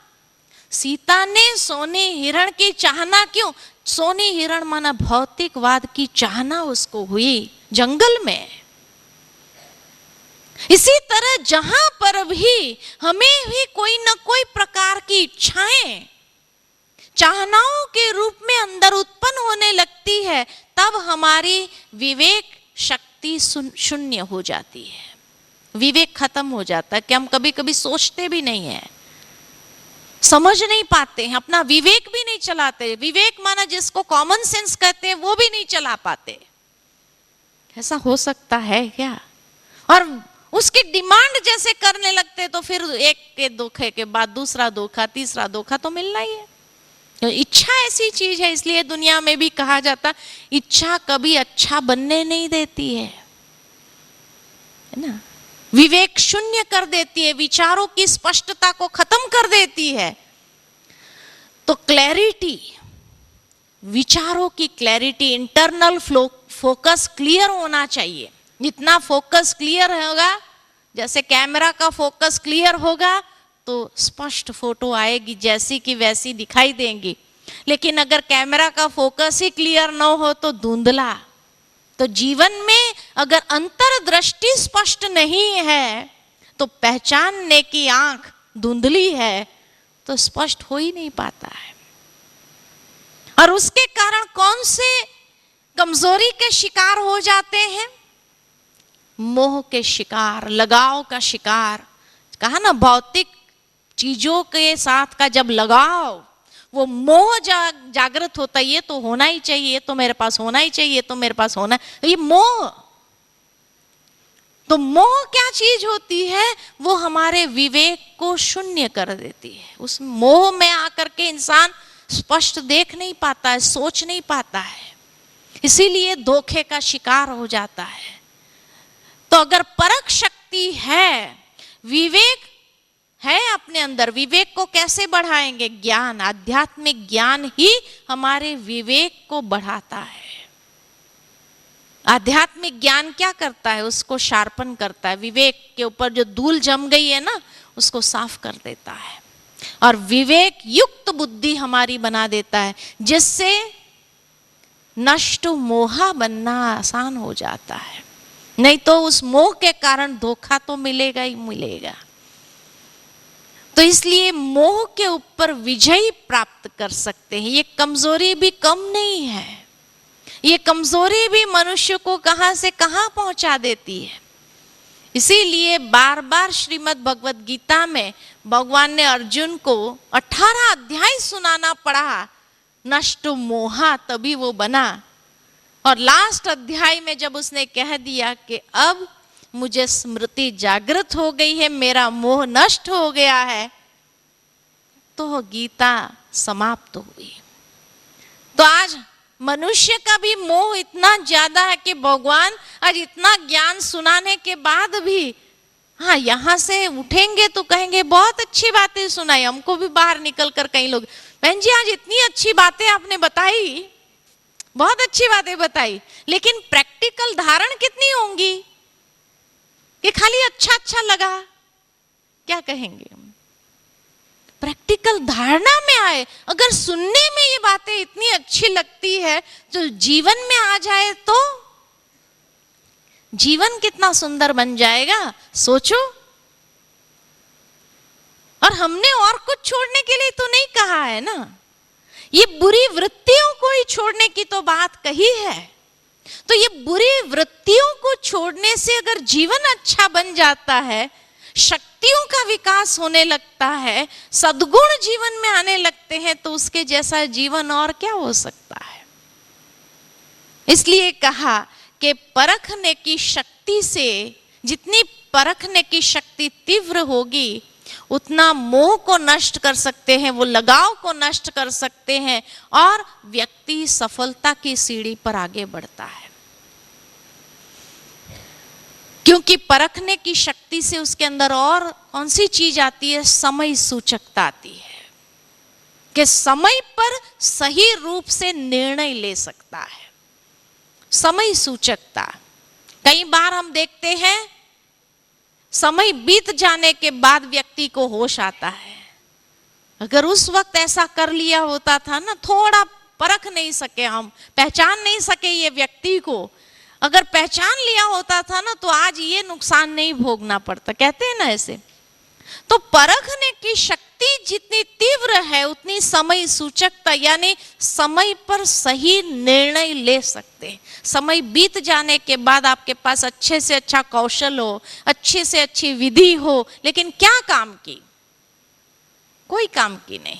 सीता ने सोनी हिरण की चाहना क्यों? सोनी हिरण माना भौतिकवाद की चाहना उसको हुई जंगल में। इसी तरह जहां पर भी हमें भी कोई ना कोई प्रकार की इच्छाएं चाहनाओं के रूप में अंदर उत्पन्न होने लगती है, तब हमारी विवेक शक्ति शून्य हो जाती है, विवेक खत्म हो जाता है कि हम कभी कभी सोचते भी नहीं है, समझ नहीं पाते हैं, अपना विवेक भी नहीं चलाते। विवेक माना जिसको कॉमन सेंस कहते हैं वो भी नहीं चला पाते। ऐसा हो सकता है क्या? और उसकी डिमांड जैसे करने लगते तो फिर एक के धोखे के बाद दूसरा धोखा, तीसरा धोखा तो मिलना ही है। तो इच्छा ऐसी चीज है, इसलिए दुनिया में भी कहा जाता इच्छा कभी अच्छा बनने नहीं देती है ना। विवेक शून्य कर देती है, विचारों की स्पष्टता को खत्म कर देती है। तो क्लैरिटी, विचारों की क्लैरिटी, इंटरनल फोकस क्लियर होना चाहिए। जितना फोकस क्लियर होगा, जैसे कैमरा का फोकस क्लियर होगा तो स्पष्ट फोटो आएगी, जैसी की वैसी दिखाई देंगी। लेकिन अगर कैमरा का फोकस ही क्लियर न हो तो धुंधला। तो जीवन में अगर अंतर्दृष्टि स्पष्ट नहीं है तो पहचानने की आंख धुंधली है तो स्पष्ट हो ही नहीं पाता है। और उसके कारण कौन से कमजोरी के शिकार हो जाते हैं? मोह के शिकार, लगाव का शिकार। कहा ना, भौतिक चीजों के साथ का जब लगाव, वो मोह जागृत होता है, ये तो होना ही चाहिए, ये तो मेरे पास होना ही चाहिए, ये तो मेरे पास होना, ये मोह। तो मोह क्या चीज होती है? वो हमारे विवेक को शून्य कर देती है। उस मोह में आकर के इंसान स्पष्ट देख नहीं पाता है, सोच नहीं पाता है, इसीलिए धोखे का शिकार हो जाता है। तो अगर परख शक्ति है, विवेक है अपने अंदर, विवेक को कैसे बढ़ाएंगे? ज्ञान, आध्यात्मिक ज्ञान ही हमारे विवेक को बढ़ाता है। आध्यात्मिक ज्ञान क्या करता है? उसको शार्पन करता है। विवेक के ऊपर जो धूल जम गई है ना, उसको साफ कर देता है और विवेक युक्त बुद्धि हमारी बना देता है, जिससे नष्ट मोहा बनना आसान हो जाता है। नहीं तो उस मोह के कारण धोखा तो मिलेगा ही मिलेगा। तो इसलिए मोह के ऊपर विजय प्राप्त कर सकते हैं। ये कमजोरी भी कम नहीं है, ये कमजोरी भी मनुष्य को कहां से कहां पहुंचा देती है। इसीलिए बार बार श्रीमद् भगवत गीता में भगवान ने अर्जुन को 18 अध्याय सुनाना पड़ा, नष्ट मोहा तभी वो बना। और लास्ट अध्याय में जब उसने कह दिया कि अब मुझे स्मृति जागृत हो गई है, मेरा मोह नष्ट हो गया है, तो गीता समाप्त हुई। तो आज मनुष्य का भी मोह इतना ज्यादा है कि भगवान आज इतना ज्ञान सुनाने के बाद भी, हाँ, यहां से उठेंगे तो कहेंगे बहुत अच्छी बातें सुनाई। हमको भी बाहर निकल कर कई लोग, बहन जी आज इतनी अच्छी बातें आपने बताई, बहुत अच्छी बातें बताई, लेकिन प्रैक्टिकल धारण कितनी होंगी कि खाली अच्छा अच्छा लगा? क्या कहेंगे? प्रैक्टिकल धारणा में आए, अगर सुनने में ये बातें इतनी अच्छी लगती है तो जीवन में आ जाए तो जीवन कितना सुंदर बन जाएगा, सोचो। और हमने और कुछ छोड़ने के लिए तो नहीं कहा है ना, ये बुरी वृत्तियों को ही छोड़ने की तो बात कही है। तो ये बुरी वृत्तियों को छोड़ने से अगर जीवन अच्छा बन जाता है, शक्तियों का विकास होने लगता है, सद्गुण जीवन में आने लगते हैं, तो उसके जैसा जीवन और क्या हो सकता है। इसलिए कहा कि परखने की शक्ति से, जितनी परखने की शक्ति तीव्र होगी, उतना मोह को नष्ट कर सकते हैं, वो लगाव को नष्ट कर सकते हैं, और व्यक्ति सफलता की सीढ़ी पर आगे बढ़ता है। क्योंकि परखने की शक्ति से उसके अंदर और कौन सी चीज आती है? समय सूचकता आती है, कि समय पर सही रूप से निर्णय ले सकता है। समय सूचकता, कई बार हम देखते हैं समय बीत जाने के बाद व्यक्ति को होश आता है। अगर उस वक्त ऐसा कर लिया होता था ना, थोड़ा परख नहीं सके, हम पहचान नहीं सके ये व्यक्ति को, अगर पहचान लिया होता था ना, तो आज ये नुकसान नहीं भोगना पड़ता, कहते हैं ना ऐसे। तो परखने की शक्ति जितनी तीव्र है, उतनी समय सूचकता, यानी समय पर सही निर्णय ले सकते। समय बीत जाने के बाद आपके पास अच्छे से अच्छा कौशल हो, अच्छे से अच्छी विधि हो, लेकिन क्या काम की? कोई काम की नहीं।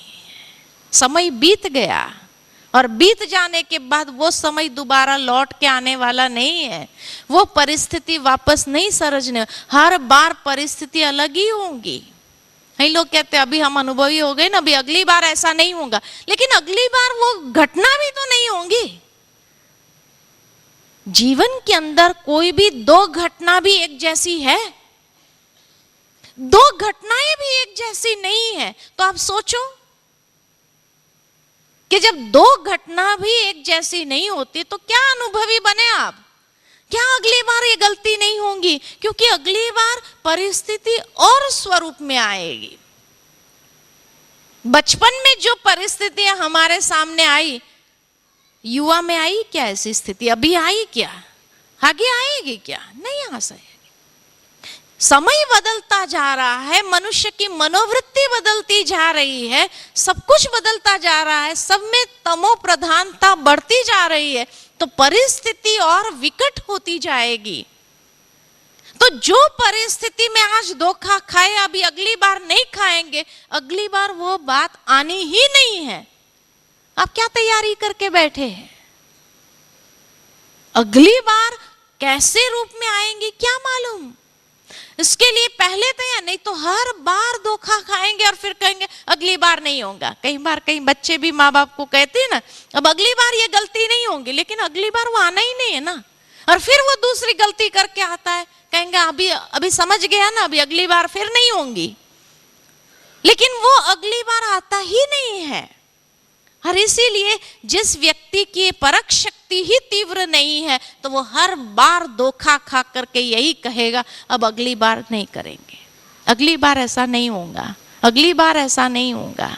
समय बीत गया, और बीत जाने के बाद वो समय दोबारा लौट के आने वाला नहीं है। वो परिस्थिति वापस नहीं सरजने, हर बार परिस्थिति अलग ही होंगी। कई लोग कहते हैं अभी हम अनुभवी हो गए ना, अभी अगली बार ऐसा नहीं होगा, लेकिन अगली बार वो घटना भी तो नहीं होंगी। जीवन के अंदर कोई भी दो घटना भी एक जैसी है? दो घटनाएं भी एक जैसी नहीं है। तो आप सोचो कि जब दो घटना भी एक जैसी नहीं होती, तो क्या अनुभवी बने आप? क्या अगली बार ये गलती नहीं होगी? क्योंकि अगली बार परिस्थिति और स्वरूप में आएगी। बचपन में जो परिस्थितियां हमारे सामने आई, युवा में आई क्या ऐसी स्थिति? अभी आई क्या? आगे आएगी क्या? नहीं आ सकेगी। समय बदलता जा रहा है, मनुष्य की मनोवृत्ति बदलती जा रही है, सब कुछ बदलता जा रहा है, सब में तमो प्रधानता बढ़ती जा रही है, तो परिस्थिति और विकट होती जाएगी। तो जो परिस्थिति में आज धोखा खाए, अभी अगली बार नहीं खाएंगे, अगली बार वो बात आनी ही नहीं है। आप क्या तैयारी करके बैठे हैं? अगली बार कैसे रूप में आएंगी क्या मालूम? इसके लिए पहले तैयार, नहीं तो हर बार धोखा खाएंगे और फिर कहेंगे अगली बार नहीं होगा। कई बार कई बच्चे भी माँ बाप को कहते हैं ना, अब अगली बार ये गलती नहीं होगी, लेकिन अगली बार वो आना ही नहीं है ना, और फिर वो दूसरी गलती करके आता है, कहेंगे अभी समझ गया ना, अभी अगली बार फिर नहीं होंगी, लेकिन वो अगली बार आता ही नहीं है। और इसीलिए जिस व्यक्ति की परख शक्ति ही तीव्र नहीं है, तो वो हर बार धोखा खा करके यही कहेगा अब अगली बार नहीं करेंगे, अगली बार ऐसा नहीं होगा, अगली बार ऐसा नहीं होगा।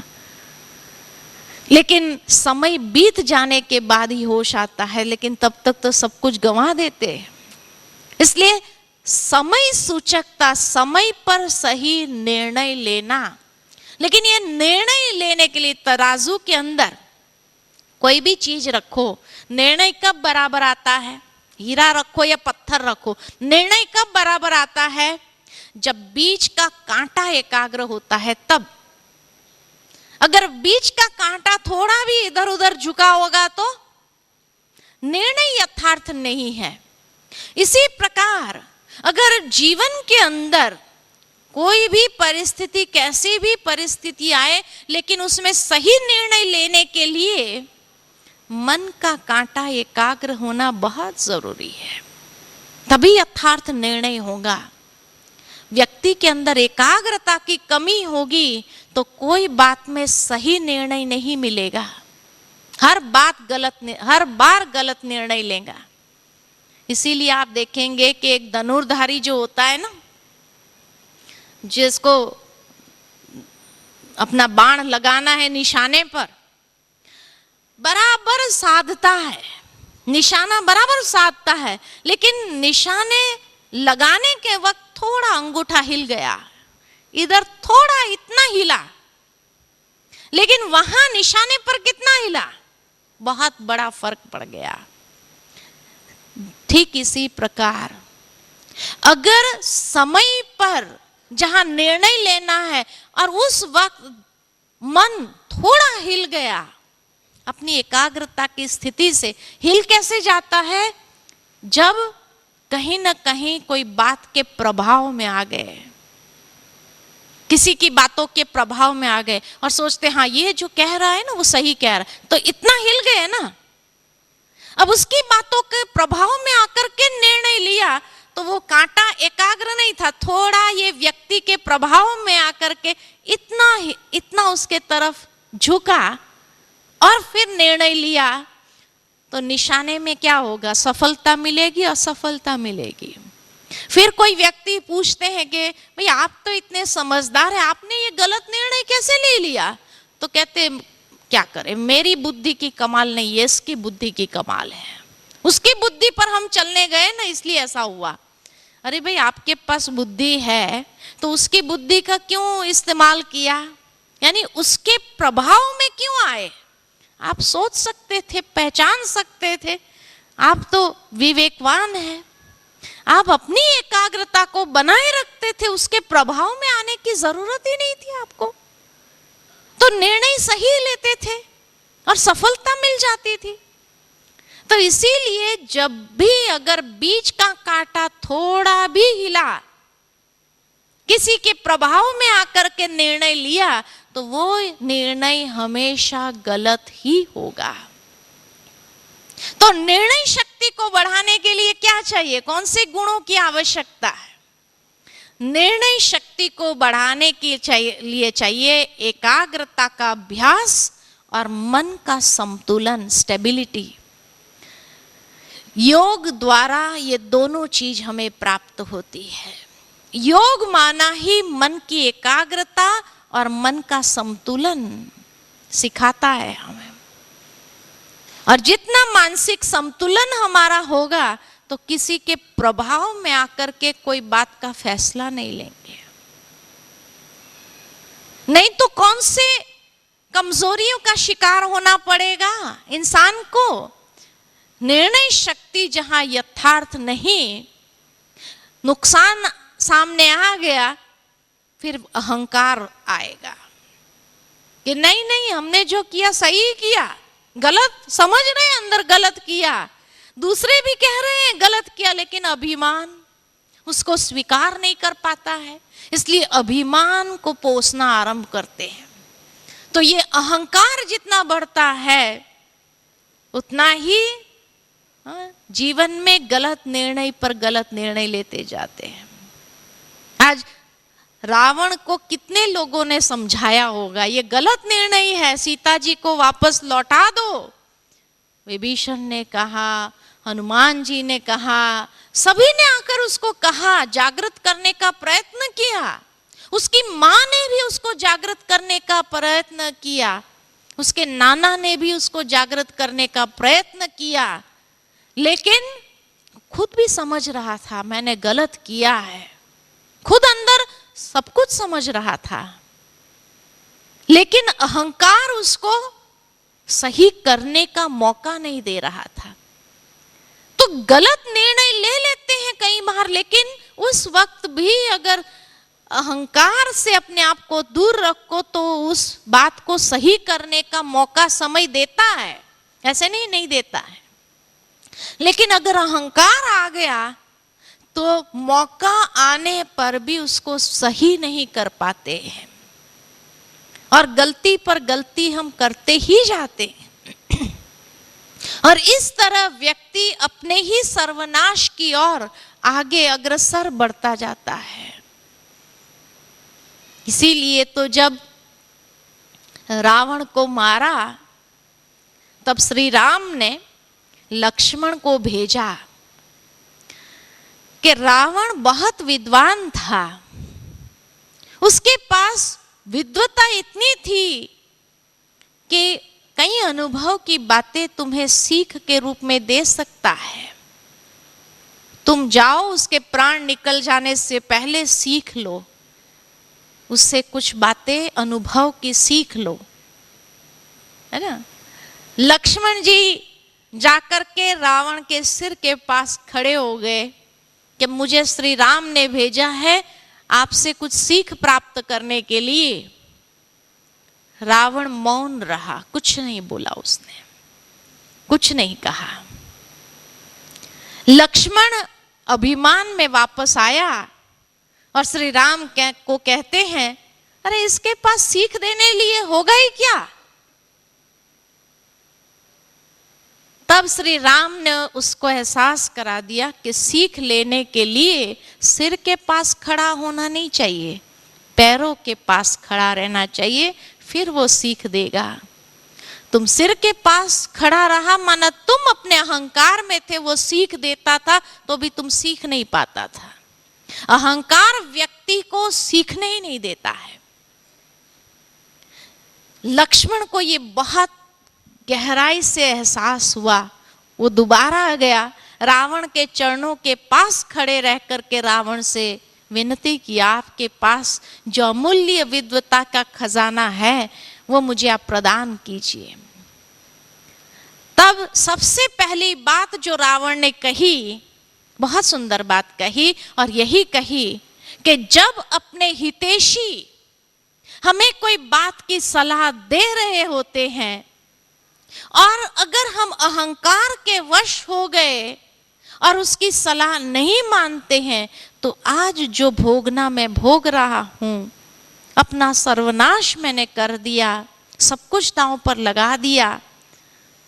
लेकिन समय बीत जाने के बाद ही होश आता है, लेकिन तब तक तो सब कुछ गंवा देते हैं। इसलिए समय सूचकता, समय पर सही निर्णय लेना। लेकिन ये निर्णय लेने के लिए तराजू के अंदर कोई भी चीज रखो, निर्णय कब बराबर आता है? हीरा रखो या पत्थर रखो, निर्णय कब बराबर आता है? जब बीच का कांटा एकाग्र होता है तब। अगर बीच का कांटा थोड़ा भी इधर उधर झुका होगा तो निर्णय यथार्थ नहीं है। इसी प्रकार अगर जीवन के अंदर कोई भी परिस्थिति, कैसी भी परिस्थिति आए, लेकिन उसमें सही निर्णय लेने के लिए मन का कांटा एकाग्र होना बहुत जरूरी है, तभी यथार्थ निर्णय होगा। व्यक्ति के अंदर एकाग्रता की कमी होगी तो कोई बात में सही निर्णय नहीं मिलेगा। हर बार गलत निर्णय लेगा। इसीलिए आप देखेंगे कि एक धनुर्धारी जो होता है ना, जिसको अपना बाण लगाना है निशाने पर, बराबर साधता है, निशाना बराबर साधता है, लेकिन निशाने लगाने के वक्त थोड़ा अंगूठा हिल गया, इधर थोड़ा इतना हिला, लेकिन वहां निशाने पर कितना हिला, बहुत बड़ा फर्क पड़ गया। ठीक इसी प्रकार अगर समय पर जहां निर्णय लेना है और उस वक्त मन थोड़ा हिल गया, अपनी एकाग्रता की स्थिति से हिल कैसे जाता है, जब कहीं ना कहीं कोई बात के प्रभाव में आ गए, किसी की बातों के प्रभाव में आ गए और सोचते हाँ ये जो कह रहा है ना वो सही कह रहा है, तो इतना हिल गए ना, अब उसकी बातों के प्रभाव में आकर के निर्णय लिया, तो वो कांटा एकाग्र नहीं था, थोड़ा ये व्यक्ति के प्रभाव में आकर के इतना उसके तरफ झुका और फिर निर्णय लिया, तो निशाने में क्या होगा, सफलता मिलेगी, असफलता मिलेगी। फिर कोई व्यक्ति पूछते हैं कि भाई आप तो इतने समझदार हैं, आपने ये गलत निर्णय कैसे ले लिया, तो कहते क्या करें, मेरी बुद्धि की कमाल नहीं है, इसकी बुद्धि की कमाल है, उसकी बुद्धि पर हम चलने गए ना इसलिए ऐसा हुआ। अरे भाई आपके पास बुद्धि है तो उसकी बुद्धि का क्यों इस्तेमाल किया, यानी उसके प्रभाव में क्यों आए, आप सोच सकते थे, पहचान सकते थे, आप तो विवेकवान हैं, आप अपनी एकाग्रता को बनाए रखते थे, उसके प्रभाव में आने की जरूरत ही नहीं थी आपको, तो निर्णय सही लेते थे और सफलता मिल जाती थी। तो इसीलिए जब भी अगर बीच का कांटा थोड़ा भी हिला, किसी के प्रभाव में आकर के निर्णय लिया, तो वो निर्णय हमेशा गलत ही होगा। तो निर्णय शक्ति को बढ़ाने के लिए क्या चाहिए, कौन से गुणों की आवश्यकता है? निर्णय शक्ति को बढ़ाने के लिए चाहिए एकाग्रता का अभ्यास और मन का संतुलन, स्टेबिलिटी। योग द्वारा ये दोनों चीज हमें प्राप्त होती है। योग माना ही मन की एकाग्रता और मन का संतुलन सिखाता है हमें, और जितना मानसिक संतुलन हमारा होगा तो किसी के प्रभाव में आकर के कोई बात का फैसला नहीं लेंगे, नहीं तो कौन से कमजोरियों का शिकार होना पड़ेगा इंसान को। निर्णय शक्ति जहां यथार्थ नहीं, नुकसान सामने आ गया, फिर अहंकार आएगा कि नहीं नहीं हमने जो किया सही किया, गलत समझ रहे हैं अंदर गलत किया, दूसरे भी कह रहे हैं गलत किया, लेकिन अभिमान उसको स्वीकार नहीं कर पाता है, इसलिए अभिमान को पोसना आरंभ करते हैं। तो ये अहंकार जितना बढ़ता है उतना ही जीवन में गलत निर्णय पर गलत निर्णय लेते जाते हैं। आज रावण को कितने लोगों ने समझाया होगा ये गलत निर्णय है, सीता जी को वापस लौटा दो। विभीषण ने कहा, हनुमान जी ने कहा, सभी ने आकर उसको कहा, जागृत करने का प्रयत्न किया, उसकी माँ ने भी उसको जागृत करने का प्रयत्न किया, उसके नाना ने भी उसको जागृत करने का प्रयत्न किया, लेकिन खुद भी समझ रहा था मैंने गलत किया है, खुद अंदर सब कुछ समझ रहा था, लेकिन अहंकार उसको सही करने का मौका नहीं दे रहा था। तो गलत निर्णय ले लेते हैं कई बार, लेकिन उस वक्त भी अगर अहंकार से अपने आप को दूर रखो तो उस बात को सही करने का मौका समय देता है, ऐसे नहीं देता है। लेकिन अगर अहंकार आ गया तो मौका आने पर भी उसको सही नहीं कर पाते हैं और गलती पर गलती हम करते ही जाते हैं और इस तरह व्यक्ति अपने ही सर्वनाश की ओर आगे अग्रसर बढ़ता जाता है। इसीलिए तो जब रावण को मारा तब श्री राम ने लक्ष्मण को भेजा कि रावण बहुत विद्वान था, उसके पास विद्वता इतनी थी कि कई अनुभव की बातें तुम्हें सीख के रूप में दे सकता है। तुम जाओ, उसके प्राण निकल जाने से पहले सीख लो, उससे कुछ बातें अनुभव की सीख लो, है ना। लक्ष्मण जी जाकर के रावण के सिर के पास खड़े हो गए कि मुझे श्री राम ने भेजा है आपसे कुछ सीख प्राप्त करने के लिए। रावण मौन रहा, कुछ नहीं बोला, उसने कुछ नहीं कहा। लक्ष्मण अभिमान में वापस आया और श्री राम को कहते हैं, अरे इसके पास सीख देने लिए होगा ही क्या। तब श्री राम ने उसको एहसास करा दिया कि सीख लेने के लिए सिर के पास खड़ा होना नहीं चाहिए, पैरों के पास खड़ा रहना चाहिए, फिर वो सीख देगा। तुम सिर के पास खड़ा रहा माना तुम अपने अहंकार में थे, वो सीख देता था तो भी तुम सीख नहीं पाता था। अहंकार व्यक्ति को सीखने ही नहीं देता है। लक्ष्मण को ये बहुत गहराई से एहसास हुआ। वो दोबारा आ गया, रावण के चरणों के पास खड़े रह करके रावण से विनती की, आपके पास जो अमूल्य विद्वता का खजाना है वो मुझे आप प्रदान कीजिए। तब सबसे पहली बात जो रावण ने कही, बहुत सुंदर बात कही, और यही कही कि जब अपने हितैषी हमें कोई बात की सलाह दे रहे होते हैं और अगर हम अहंकार के वश हो गए और उसकी सलाह नहीं मानते हैं तो आज जो भोगना मैं भोग रहा हूं, अपना सर्वनाश मैंने कर दिया, सब कुछ दांव पर लगा दिया,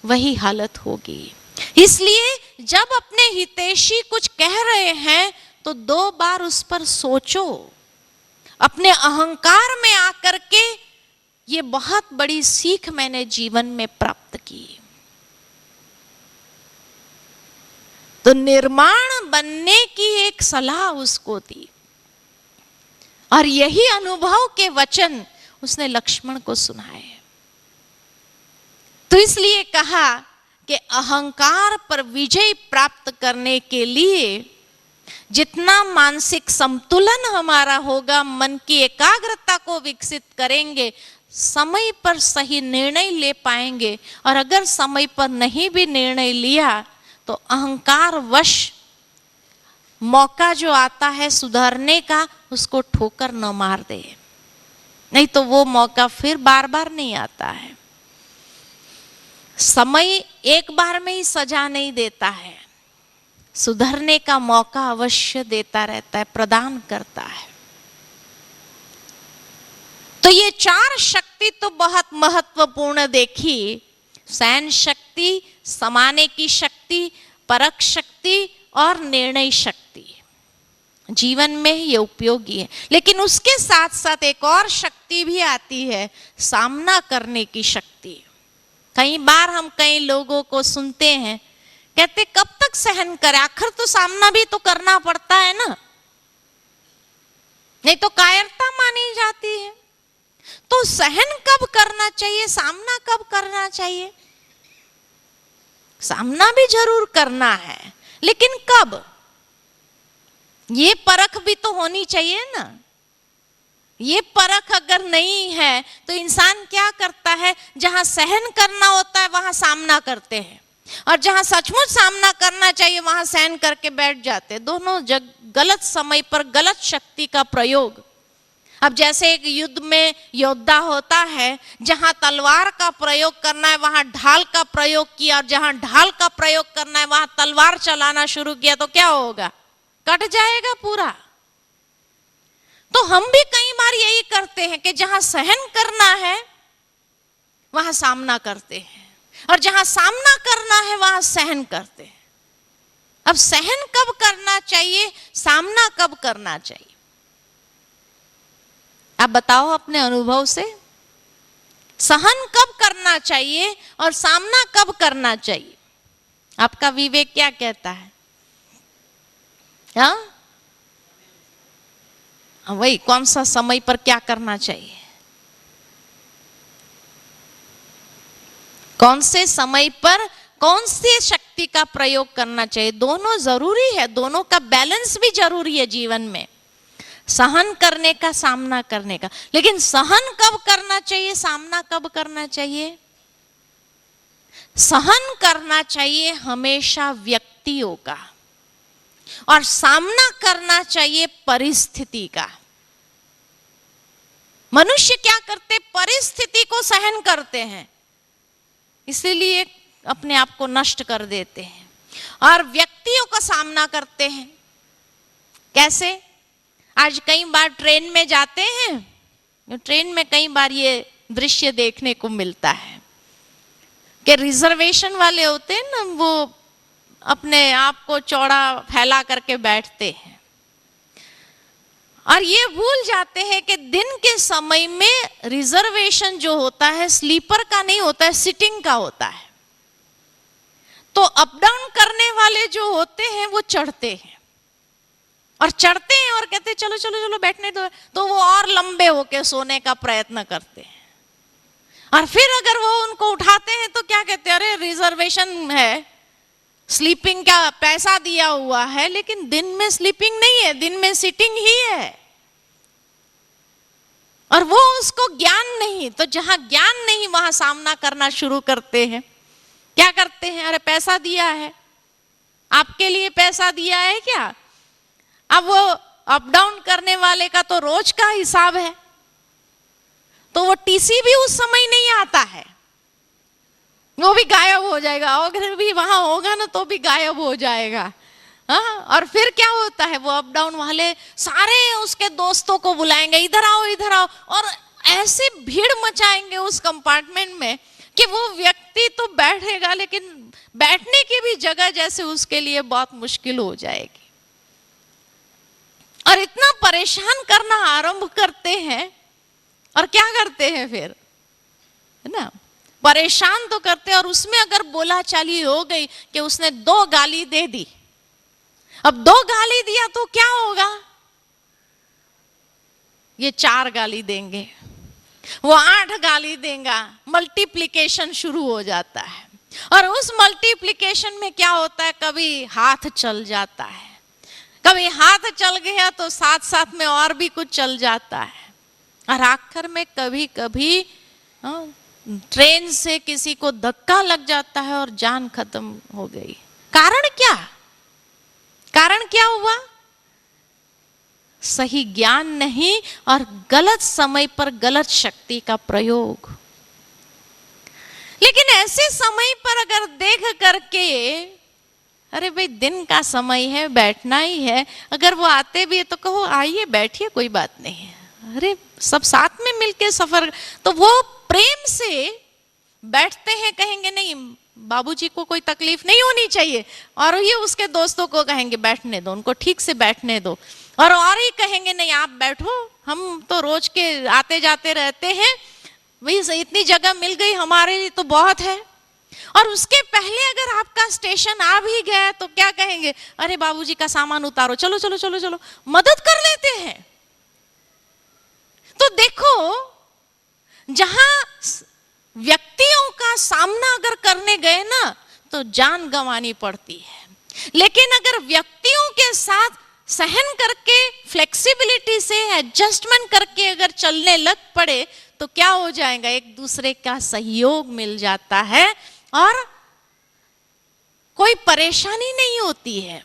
वही हालत होगी। इसलिए जब अपने हितैषी कुछ कह रहे हैं तो 2 बार उस पर सोचो। अपने अहंकार में आकर के ये बहुत बड़ी सीख मैंने जीवन में प्राप्त की। तो निर्माण बनने की एक सलाह उसको दी और यही अनुभव के वचन उसने लक्ष्मण को सुनाए। तो इसलिए कहा कि अहंकार पर विजय प्राप्त करने के लिए जितना मानसिक संतुलन हमारा होगा, मन की एकाग्रता को विकसित करेंगे, समय पर सही निर्णय ले पाएंगे। और अगर समय पर नहीं भी निर्णय लिया तो अहंकार वश मौका जो आता है सुधरने का, उसको ठोकर न मार दे, नहीं तो वो मौका फिर बार बार नहीं आता है। समय एक बार में ही सजा नहीं देता है, सुधरने का मौका अवश्य देता रहता है, प्रदान करता है। तो ये 4 शक्ति तो बहुत महत्वपूर्ण देखी, सहन शक्ति, समाने की शक्ति, परख शक्ति और निर्णय शक्ति जीवन में ये उपयोगी है। लेकिन उसके साथ साथ एक और शक्ति भी आती है, सामना करने की शक्ति। कई बार हम कई लोगों को सुनते हैं, कहते कब तक सहन करें, आखिर तो सामना भी तो करना पड़ता है ना, नहीं तो कायरता मानी जाती है। तो सहन कब करना चाहिए, सामना कब करना चाहिए? सामना भी जरूर करना है, लेकिन कब, ये परख भी तो होनी चाहिए ना। ये परख अगर नहीं है तो इंसान क्या करता है, जहां सहन करना होता है वहां सामना करते हैं, और जहां सचमुच सामना करना चाहिए वहां सहन करके बैठ जाते हैं। दोनों गलत समय पर गलत शक्ति का प्रयोग। अब जैसे एक युद्ध में योद्धा होता है, जहां तलवार का प्रयोग करना है वहां ढाल का प्रयोग किया, और जहां ढाल का प्रयोग करना है वहां तलवार चलाना शुरू किया, तो क्या होगा, कट जाएगा पूरा। तो हम भी कई बार यही करते हैं कि जहां सहन करना है वहां सामना करते हैं, और जहां सामना करना है वहां सहन करते हैं। अब सहन कब करना चाहिए, सामना कब करना चाहिए? आप बताओ अपने अनुभव से। सहन कब करना चाहिए और सामना कब करना चाहिए? आपका विवेक क्या कहता है? हाँ, वही कौन सा समय पर क्या करना चाहिए, कौन से समय पर कौन सी शक्ति का प्रयोग करना चाहिए? दोनों जरूरी है, दोनों का बैलेंस भी जरूरी है जीवन में, सहन करने का, सामना करने का। लेकिन सहन कब करना चाहिए, सामना कब करना चाहिए? सहन करना चाहिए हमेशा व्यक्तियों का और सामना करना चाहिए परिस्थिति का। मनुष्य क्या करते? परिस्थिति को सहन करते हैं, इसीलिए अपने आप को नष्ट कर देते हैं, और व्यक्तियों का सामना करते हैं। कैसे? आज कई बार ट्रेन में जाते हैं, ट्रेन में कई बार ये दृश्य देखने को मिलता है कि रिजर्वेशन वाले होते हैं ना, वो अपने आप को चौड़ा फैला करके बैठते हैं और ये भूल जाते हैं कि दिन के समय में रिजर्वेशन जो होता है स्लीपर का नहीं होता है, सिटिंग का होता है। तो अप डाउन करने वाले जो होते हैं वो चढ़ते हैं और चढ़ते हैं और कहते हैं चलो चलो चलो बैठने दो, तो वो और लंबे होके सोने का प्रयत्न करते हैं। और फिर अगर वो उनको उठाते हैं तो क्या कहते हैं, अरे रिजर्वेशन है, स्लीपिंग का पैसा दिया हुआ है, लेकिन दिन में स्लीपिंग नहीं है, दिन में सिटिंग ही है। और वो उसको ज्ञान नहीं, तो जहां ज्ञान नहीं वहां सामना करना शुरू करते हैं। क्या करते हैं? अरे पैसा दिया है, आपके लिए पैसा दिया है क्या? अब वो अप डाउन करने वाले का तो रोज का हिसाब है, तो वो टीसी भी उस समय नहीं आता है, वो भी गायब हो जाएगा, अगर भी वहां होगा ना तो भी गायब हो जाएगा। हाँ, और फिर क्या होता है, वो अप डाउन वाले सारे उसके दोस्तों को बुलाएंगे, इधर आओ इधर आओ, और ऐसे भीड़ मचाएंगे उस कंपार्टमेंट में कि वो व्यक्ति तो बैठेगा लेकिन बैठने की भी जगह जैसे उसके लिए बहुत मुश्किल हो जाएगी। और इतना परेशान करना आरंभ करते हैं, और क्या करते हैं फिर, है ना, परेशान तो करते हैं। और उसमें अगर बोला चाली हो गई कि उसने 2 गाली दे दी, अब 2 गाली दिया तो क्या होगा, ये 4 गाली देंगे, वो 8 गाली देगा, मल्टीप्लिकेशन शुरू हो जाता है। और उस मल्टीप्लिकेशन में क्या होता है, कभी हाथ चल जाता है, कभी हाथ चल गया तो साथ साथ में और भी कुछ चल जाता है, और आखिर में कभी कभी ट्रेन से किसी को धक्का लग जाता है और जान खत्म हो गई। कारण क्या? कारण क्या हुआ? सही ज्ञान नहीं और गलत समय पर गलत शक्ति का प्रयोग। लेकिन ऐसे समय पर अगर देख करके, अरे भाई दिन का समय है, बैठना ही है, अगर वो आते भी है तो कहो आइए बैठिए, कोई बात नहीं है, अरे सब साथ में मिलके सफर, तो वो प्रेम से बैठते हैं, कहेंगे नहीं बाबूजी को कोई तकलीफ नहीं होनी चाहिए, और ये उसके दोस्तों को कहेंगे बैठने दो, उनको ठीक से बैठने दो, और ही कहेंगे नहीं आप बैठो, हम तो रोज के आते जाते रहते हैं, भाई इतनी जगह मिल गई हमारे लिए तो बहुत है। और उसके पहले अगर आपका स्टेशन आ भी गया तो क्या कहेंगे, अरे बाबूजी का सामान उतारो, चलो चलो चलो चलो, मदद कर लेते हैं। तो देखो, जहां व्यक्तियों का सामना अगर करने गए ना तो जान गंवानी पड़ती है, लेकिन अगर व्यक्तियों के साथ सहन करके, फ्लेक्सिबिलिटी से एडजस्टमेंट करके अगर चलने लग पड़े तो क्या हो जाएगा, एक दूसरे का सहयोग मिल जाता है और कोई परेशानी नहीं होती है।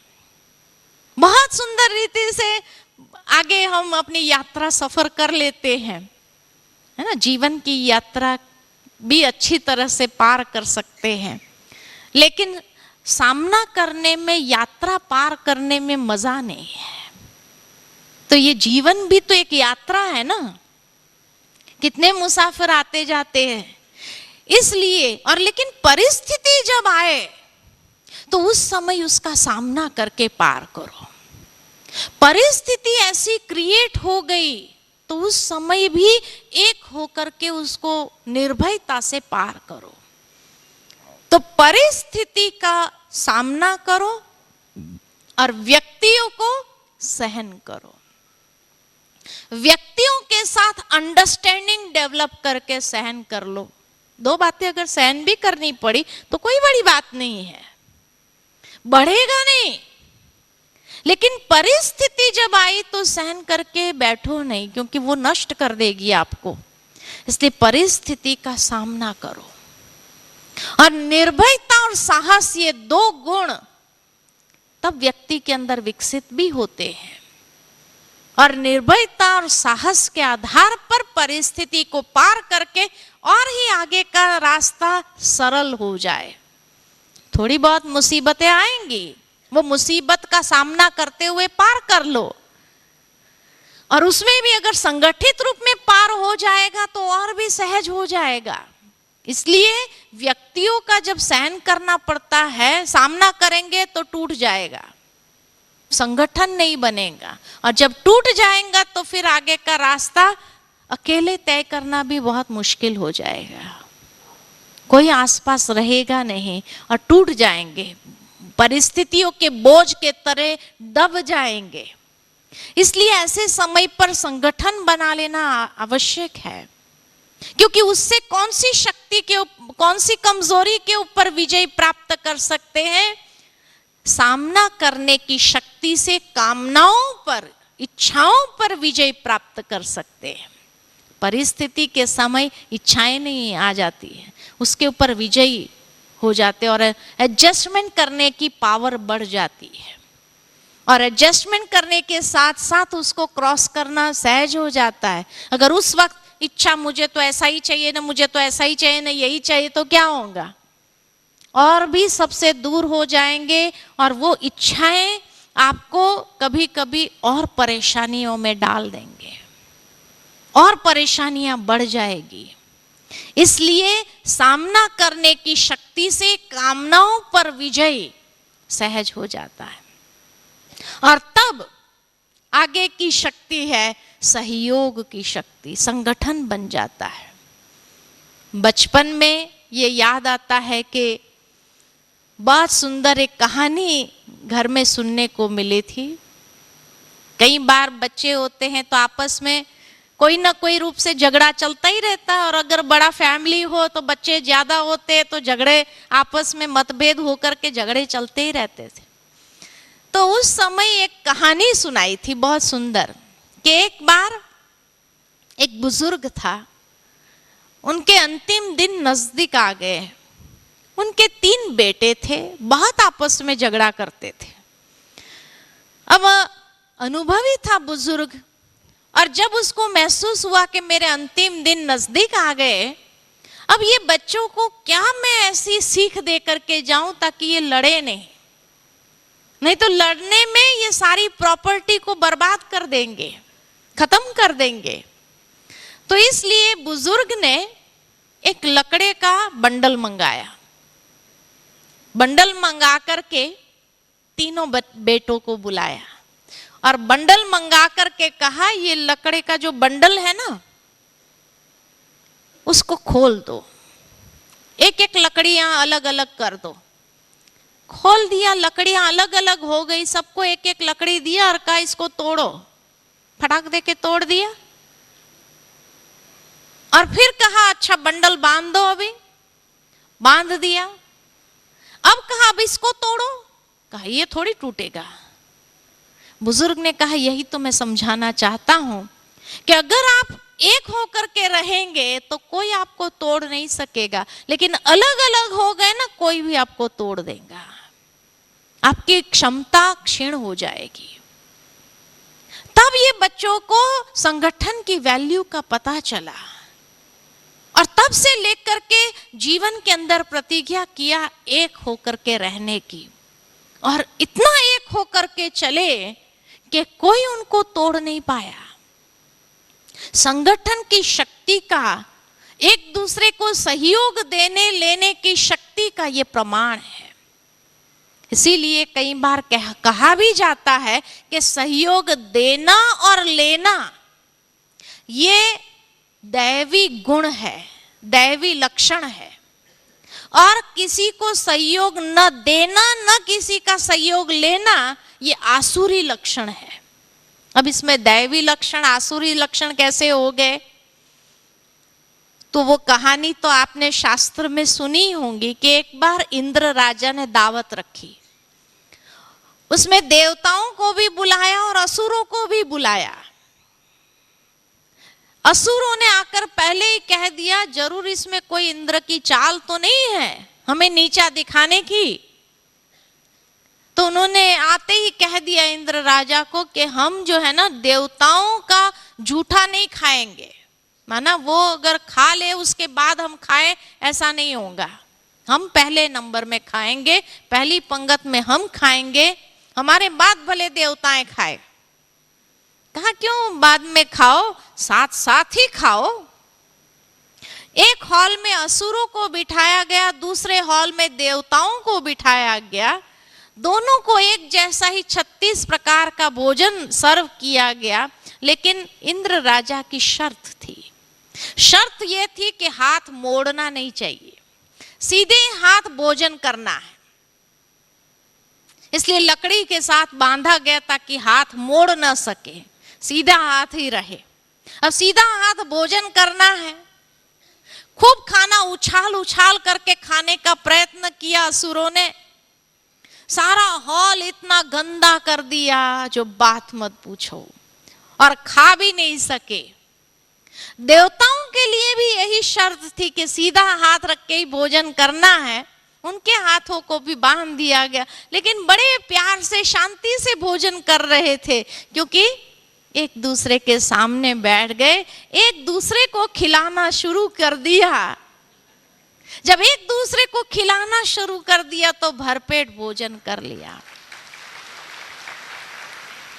बहुत सुंदर रीति से आगे हम अपनी यात्रा सफर कर लेते हैं, है ना, जीवन की यात्रा भी अच्छी तरह से पार कर सकते हैं। लेकिन सामना करने में, यात्रा पार करने में मजा नहीं है। तो ये जीवन भी तो एक यात्रा है ना, कितने मुसाफिर आते जाते हैं, इसलिए। और लेकिन परिस्थिति जब आए तो उस समय उसका सामना करके पार करो। परिस्थिति ऐसी क्रिएट हो गई तो उस समय भी एक होकर के उसको निर्भयता से पार करो। तो परिस्थिति का सामना करो और व्यक्तियों को सहन करो। व्यक्तियों के साथ अंडरस्टैंडिंग डेवलप करके सहन कर लो। दो बातें अगर सहन भी करनी पड़ी तो कोई बड़ी बात नहीं है, बढ़ेगा नहीं। लेकिन परिस्थिति जब आई तो सहन करके बैठो नहीं, क्योंकि वो नष्ट कर देगी आपको। इसलिए परिस्थिति का सामना करो। और निर्भयता और साहस, ये दो गुण तब व्यक्ति के अंदर विकसित भी होते हैं। और निर्भयता और साहस के आधार पर परिस्थिति को पार करके और ही आगे का रास्ता सरल हो जाए। थोड़ी बहुत मुसीबतें आएंगी, वो मुसीबत का सामना करते हुए पार कर लो। और उसमें भी अगर संगठित रूप में पार हो जाएगा तो और भी सहज हो जाएगा। इसलिए व्यक्तियों का जब सहन करना पड़ता है, सामना करेंगे तो टूट जाएगा, संगठन नहीं बनेगा। और जब टूट जाएगा तो फिर आगे का रास्ता अकेले तय करना भी बहुत मुश्किल हो जाएगा। कोई आसपास रहेगा नहीं और टूट जाएंगे, परिस्थितियों के बोझ के तले दब जाएंगे। इसलिए ऐसे समय पर संगठन बना लेना आवश्यक है, क्योंकि उससे कौन सी शक्ति के कौन सी कमजोरी के ऊपर विजय प्राप्त कर सकते हैं? सामना करने की शक्ति से कामनाओं पर, इच्छाओं पर विजय प्राप्त कर सकते हैं। परिस्थिति के समय इच्छाएं नहीं आ जाती है, उसके ऊपर विजयी हो जाते और एडजस्टमेंट करने की पावर बढ़ जाती है। और एडजस्टमेंट करने के साथ साथ उसको क्रॉस करना सहज हो जाता है। अगर उस वक्त इच्छा मुझे तो ऐसा ही चाहिए ना, मुझे तो ऐसा ही चाहिए ना, यही चाहिए, तो क्या होगा? और भी सबसे दूर हो जाएंगे और वो इच्छाएं आपको कभी कभी और परेशानियों में डाल देंगे और परेशानियां बढ़ जाएगी। इसलिए सामना करने की शक्ति से कामनाओं पर विजय सहज हो जाता है। और तब आगे की शक्ति है सहयोग की शक्ति, संगठन बन जाता है। बचपन में ये याद आता है कि बहुत सुंदर एक कहानी घर में सुनने को मिली थी। कई बार बच्चे होते हैं तो आपस में कोई ना कोई रूप से झगड़ा चलता ही रहता है, और अगर बड़ा फैमिली हो तो बच्चे ज्यादा होते हैं तो झगड़े आपस में मतभेद होकर के झगड़े चलते ही रहते थे। तो उस समय एक कहानी सुनाई थी बहुत सुंदर कि एक बार एक बुजुर्ग था, उनके अंतिम दिन नजदीक आ गए। उनके 3 बेटे थे, बहुत आपस में झगड़ा करते थे। अब अनुभवी था बुजुर्ग, और जब उसको महसूस हुआ कि मेरे अंतिम दिन नजदीक आ गए, अब ये बच्चों को क्या मैं ऐसी सीख दे करके जाऊं ताकि ये लड़े नहीं तो लड़ने में ये सारी प्रॉपर्टी को बर्बाद कर देंगे, खत्म कर देंगे। तो इसलिए बुजुर्ग ने एक लकड़े का बंडल मंगाया। बंडल मंगा करके तीनों बेटों को बुलाया और बंडल मंगा करके कहा, ये लकड़े का जो बंडल है ना, उसको खोल दो, एक एक लकड़ियां अलग अलग कर दो। खोल दिया, लकड़ियां अलग अलग हो गई, सबको एक एक लकड़ी दिया और कहा इसको तोड़ो। फटाक दे के तोड़ दिया और फिर कहा अच्छा बंडल बांध दो, अभी बांध दिया। अब कहा अब इसको तोड़ो, कहा ये थोड़ी टूटेगा। बुजुर्ग ने कहा यही तो मैं समझाना चाहता हूं कि अगर आप एक होकर के रहेंगे तो कोई आपको तोड़ नहीं सकेगा, लेकिन अलग अलग हो गए ना, कोई भी आपको तोड़ देगा, आपकी क्षमता क्षीण हो जाएगी। तब ये बच्चों को संगठन की वैल्यू का पता चला और तब से लेकर के जीवन के अंदर प्रतिज्ञा किया एक होकर के रहने की, और इतना एक होकर के चले कि कोई उनको तोड़ नहीं पाया। संगठन की शक्ति का, एक दूसरे को सहयोग देने लेने की शक्ति का ये प्रमाण है। इसीलिए कई बार कहा भी जाता है कि सहयोग देना और लेना ये दैवी गुण है, दैवी लक्षण है। और किसी को सहयोग न देना, न किसी का सहयोग लेना, ये आसुरी लक्षण है। अब इसमें दैवी लक्षण आसुरी लक्षण कैसे हो गए? तो वो कहानी तो आपने शास्त्र में सुनी होंगी कि एक बार इंद्र राजा ने दावत रखी, उसमें देवताओं को भी बुलाया और असुरों को भी बुलाया। असुरों ने आकर पहले ही कह दिया, जरूर इसमें कोई इंद्र की चाल तो नहीं है हमें नीचा दिखाने की। तो उन्होंने आते ही कह दिया इंद्र राजा को कि हम जो है ना देवताओं का जूठा नहीं खाएंगे, माना वो अगर खा ले उसके बाद हम खाएं, ऐसा नहीं होगा। हम पहले नंबर में खाएंगे, पहली पंगत में हम खाएंगे, हमारे बाद भले देवताएं खाए। कहा क्यों बाद में खाओ, साथ साथ ही खाओ। एक हॉल में असुरों को बिठाया गया, दूसरे हॉल में देवताओं को बिठाया गया। दोनों को एक जैसा ही 36 प्रकार का भोजन सर्व किया गया। लेकिन इंद्र राजा की शर्त थी, शर्त यह थी कि हाथ मोड़ना नहीं चाहिए, सीधे हाथ भोजन करना है। इसलिए लकड़ी के साथ बांधा गया ताकि हाथ मोड़ न सके, सीधा हाथ ही रहे। अब सीधा हाथ भोजन करना है। खूब खाना उछाल उछाल करके खाने का प्रयत्न किया असुरों ने। सारा हॉल इतना गंदा कर दिया जो बात मत पूछो, और खा भी नहीं सके। देवताओं के लिए भी यही शर्त थी कि सीधा हाथ रख के ही भोजन करना है। उनके हाथों को भी बांध दिया गया, लेकिन बड़े प्यार से शांति से भोजन कर रहे थे, क्योंकि एक दूसरे के सामने बैठ गए, एक दूसरे को खिलाना शुरू कर दिया। जब एक दूसरे को खिलाना शुरू कर दिया तो भरपेट भोजन कर लिया।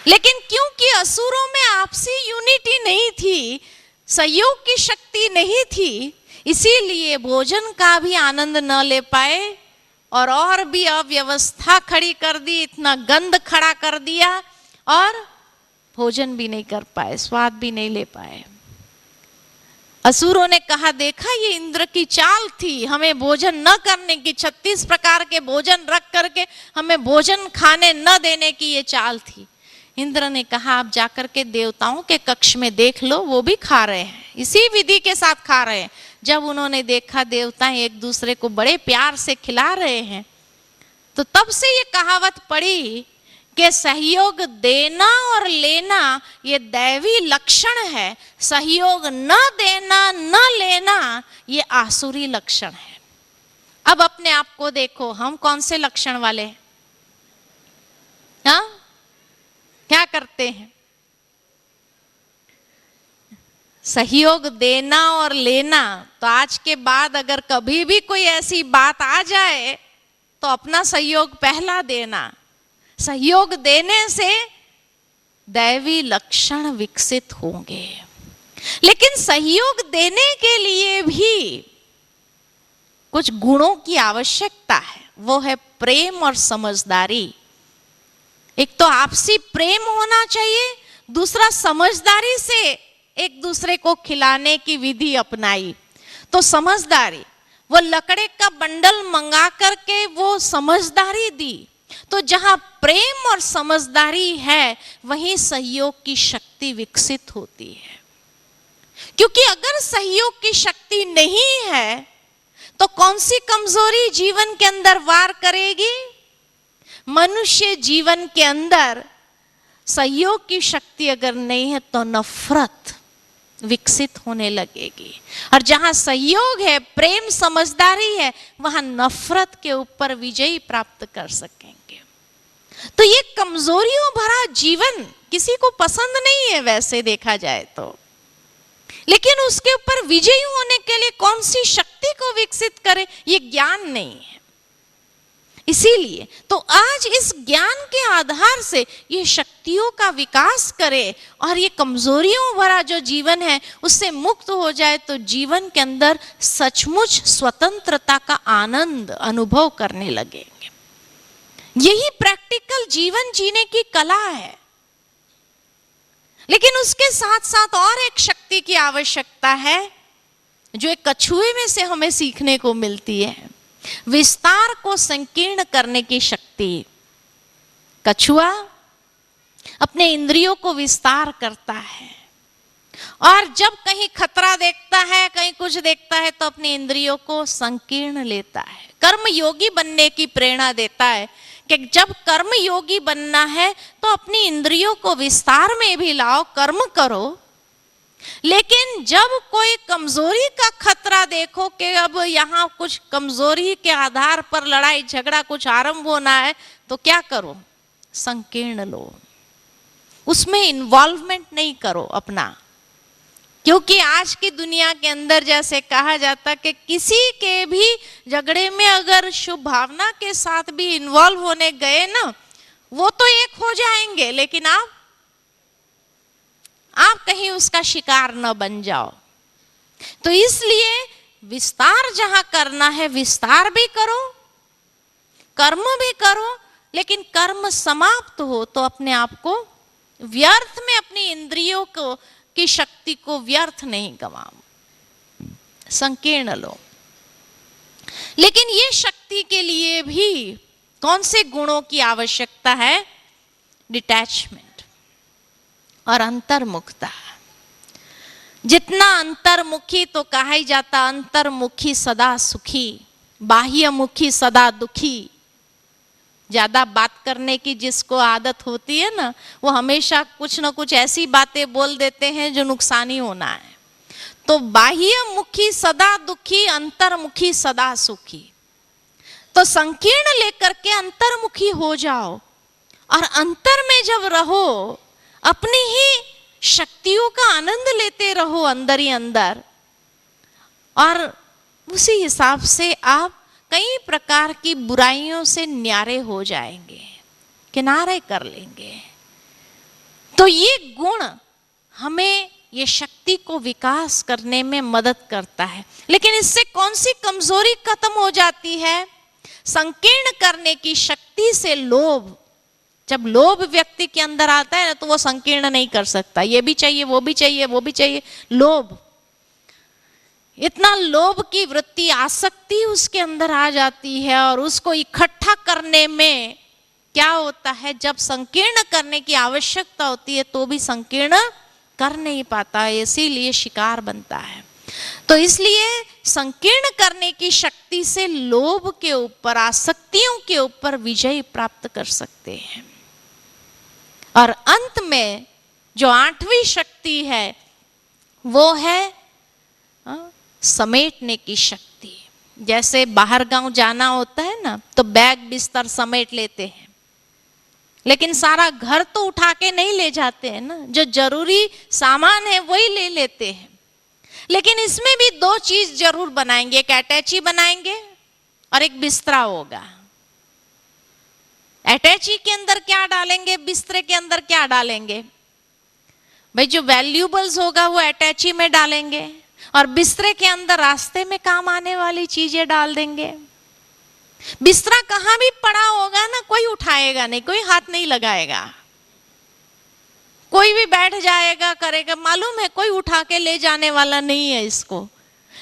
लेकिन क्योंकि असुरों में आपसी यूनिटी नहीं थी, सहयोग की शक्ति नहीं थी, इसीलिए भोजन का भी आनंद न ले पाए और भी अव्यवस्था खड़ी कर दी, इतना गंध खड़ा कर दिया और भोजन भी नहीं कर पाए, स्वाद भी नहीं ले पाए। असुरों ने कहा, देखा ये इंद्र की चाल थी, हमें भोजन न करने की, 36 प्रकार के भोजन रख करके हमें भोजन खाने न देने की ये चाल थी। इंद्र ने कहा, आप जाकर के देवताओं के कक्ष में देख लो, वो भी खा रहे हैं, इसी विधि के साथ खा रहे हैं। जब उन्होंने देखा देवताएं एक दूसरे को बड़े प्यार से खिला रहे हैं, तो तब से ये कहावत पड़ी कि सहयोग देना और लेना ये दैवी लक्षण है, सहयोग न देना न लेना ये आसुरी लक्षण है। अब अपने आप को देखो, हम कौन से लक्षण वाले हैं? हाँ, क्या करते हैं? सहयोग देना और लेना। तो आज के बाद अगर कभी भी कोई ऐसी बात आ जाए तो अपना सहयोग पहला देना। सहयोग देने से दैवी लक्षण विकसित होंगे। लेकिन सहयोग देने के लिए भी कुछ गुणों की आवश्यकता है, वो है प्रेम और समझदारी। एक तो आपसी प्रेम होना चाहिए, दूसरा समझदारी से एक दूसरे को खिलाने की विधि अपनाई। तो समझदारी, वो लकड़े का बंडल मंगा करके वो समझदारी दी। तो जहां प्रेम और समझदारी है वहीं सहयोग की शक्ति विकसित होती है। क्योंकि अगर सहयोग की शक्ति नहीं है तो कौन सी कमजोरी जीवन के अंदर वार करेगी? मनुष्य जीवन के अंदर सहयोग की शक्ति अगर नहीं है तो नफरत विकसित होने लगेगी। और जहां सहयोग है, प्रेम समझदारी है, वहां नफरत के ऊपर विजय प्राप्त कर सकेंगे। तो ये कमजोरियों भरा जीवन किसी को पसंद नहीं है वैसे देखा जाए तो, लेकिन उसके ऊपर विजयी होने के लिए कौन सी शक्ति को विकसित करे ये ज्ञान नहीं है। इसीलिए तो आज इस ज्ञान के आधार से ये शक्तियों का विकास करे और ये कमजोरियों भरा जो जीवन है उससे मुक्त हो जाए, तो जीवन के अंदर सचमुच स्वतंत्रता का आनंद अनुभव करने लगेंगे। यही प्रैक्टिकल जीवन जीने की कला है। लेकिन उसके साथ साथ और एक शक्ति की आवश्यकता है जो एक कछुए में से हमें सीखने को मिलती है, विस्तार को संकीर्ण करने की शक्ति। कछुआ अपने इंद्रियों को विस्तार करता है और जब कहीं खतरा देखता है, कहीं कुछ देखता है तो अपनी इंद्रियों को संकीर्ण लेता है। कर्म योगी बनने की प्रेरणा देता है कि जब कर्म योगी बनना है तो अपनी इंद्रियों को विस्तार में भी लाओ, कर्म करो। लेकिन जब कोई कमजोरी का खतरा देखो कि अब यहाँ कुछ कमजोरी के आधार पर लड़ाई झगड़ा कुछ आरंभ होना है, तो क्या करो? संकीर्ण लो, उसमें इन्वॉल्वमेंट नहीं करो अपना। क्योंकि आज की दुनिया के अंदर जैसे कहा जाता कि किसी के भी झगड़े में अगर शुभ भावना के साथ भी इन्वॉल्व होने गए ना, वो तो एक हो जाएंगे, लेकिन आप कहीं उसका शिकार न बन जाओ। तो इसलिए विस्तार जहां करना है विस्तार भी करो, कर्म भी करो, लेकिन कर्म समाप्त हो तो अपने आप को व्यर्थ में, अपनी इंद्रियों को की शक्ति को व्यर्थ नहीं गवाओ, संकीर्ण लो। लेकिन ये शक्ति के लिए भी कौन से गुणों की आवश्यकता है? डिटैचमेंट और अंतर्मुखता। जितना अंतर्मुखी, तो कहा ही जाता अंतर्मुखी सदा सुखी, बाह्यमुखी सदा दुखी। ज्यादा बात करने की जिसको आदत होती है ना, वो हमेशा कुछ ना कुछ ऐसी बातें बोल देते हैं जो नुकसानी होना है। तो बाह्यमुखी सदा दुखी, अंतर्मुखी सदा सुखी। तो संकीर्ण लेकर के अंतर्मुखी हो जाओ और अंतर में जब रहो, अपनी ही शक्तियों का आनंद लेते रहो अंदर ही अंदर, और उसी हिसाब से आप कई प्रकार की बुराइयों से न्यारे हो जाएंगे, किनारे कर लेंगे। तो ये गुण हमें ये शक्ति को विकास करने में मदद करता है। लेकिन इससे कौन सी कमजोरी खत्म हो जाती है? संकीर्ण करने की शक्ति से लोभ। जब लोभ व्यक्ति के अंदर आता है ना, तो वो संकीर्ण नहीं कर सकता। ये भी चाहिए, वो भी चाहिए, वो भी चाहिए, लोभ। इतना लोभ की वृत्ति, आसक्ति उसके अंदर आ जाती है और उसको इकट्ठा करने में क्या होता है, जब संकीर्ण करने की आवश्यकता होती है तो भी संकीर्ण कर नहीं पाता, इसीलिए शिकार बनता है। तो इसलिए संकीर्ण करने की शक्ति से लोभ के ऊपर, आसक्तियों के ऊपर विजय प्राप्त कर सकते हैं। और अंत में जो 8वीं शक्ति है वो है समेटने की शक्ति। जैसे बाहर गांव जाना होता है ना, तो बैग बिस्तर समेट लेते हैं, लेकिन सारा घर तो उठा के नहीं ले जाते हैं ना, जो जरूरी सामान है वही ले लेते हैं। लेकिन इसमें भी 2 चीज जरूर बनाएंगे, एक अटैची बनाएंगे और एक बिस्तरा होगा। अटैची के अंदर क्या डालेंगे, बिस्तरे के अंदर क्या डालेंगे? भाई जो वैल्यूएबल्स होगा वो अटैची में डालेंगे और बिस्तरे के अंदर रास्ते में काम आने वाली चीजें डाल देंगे। बिस्तरा कहां भी पड़ा होगा ना, कोई उठाएगा नहीं, कोई हाथ नहीं लगाएगा, कोई भी बैठ जाएगा करेगा, मालूम है कोई उठा के ले जाने वाला नहीं है इसको।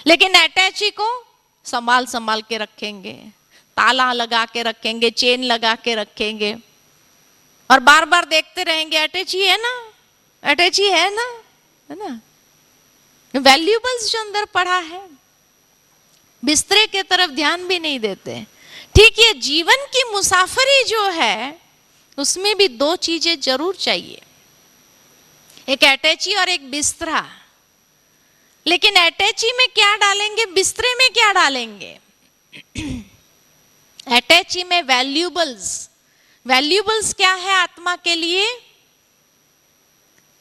लेकिन अटैची को संभाल संभाल के रखेंगे, ताला लगा के रखेंगे, चेन लगा के रखेंगे और बार बार देखते रहेंगे अटैची है ना, अटैची है ना, है ना। वैल्यूएबल्स जो अंदर पड़ा है, बिस्तरे के तरफ ध्यान भी नहीं देते। ठीक है, जीवन की मुसाफरी जो है उसमें भी 2 चीजें जरूर चाहिए, एक अटैची और एक बिस्तरा। लेकिन अटैची में क्या डालेंगे, बिस्तरे में क्या डालेंगे? अटैची में वैल्यूएबल्स। वैल्यूएबल्स क्या है आत्मा के लिए?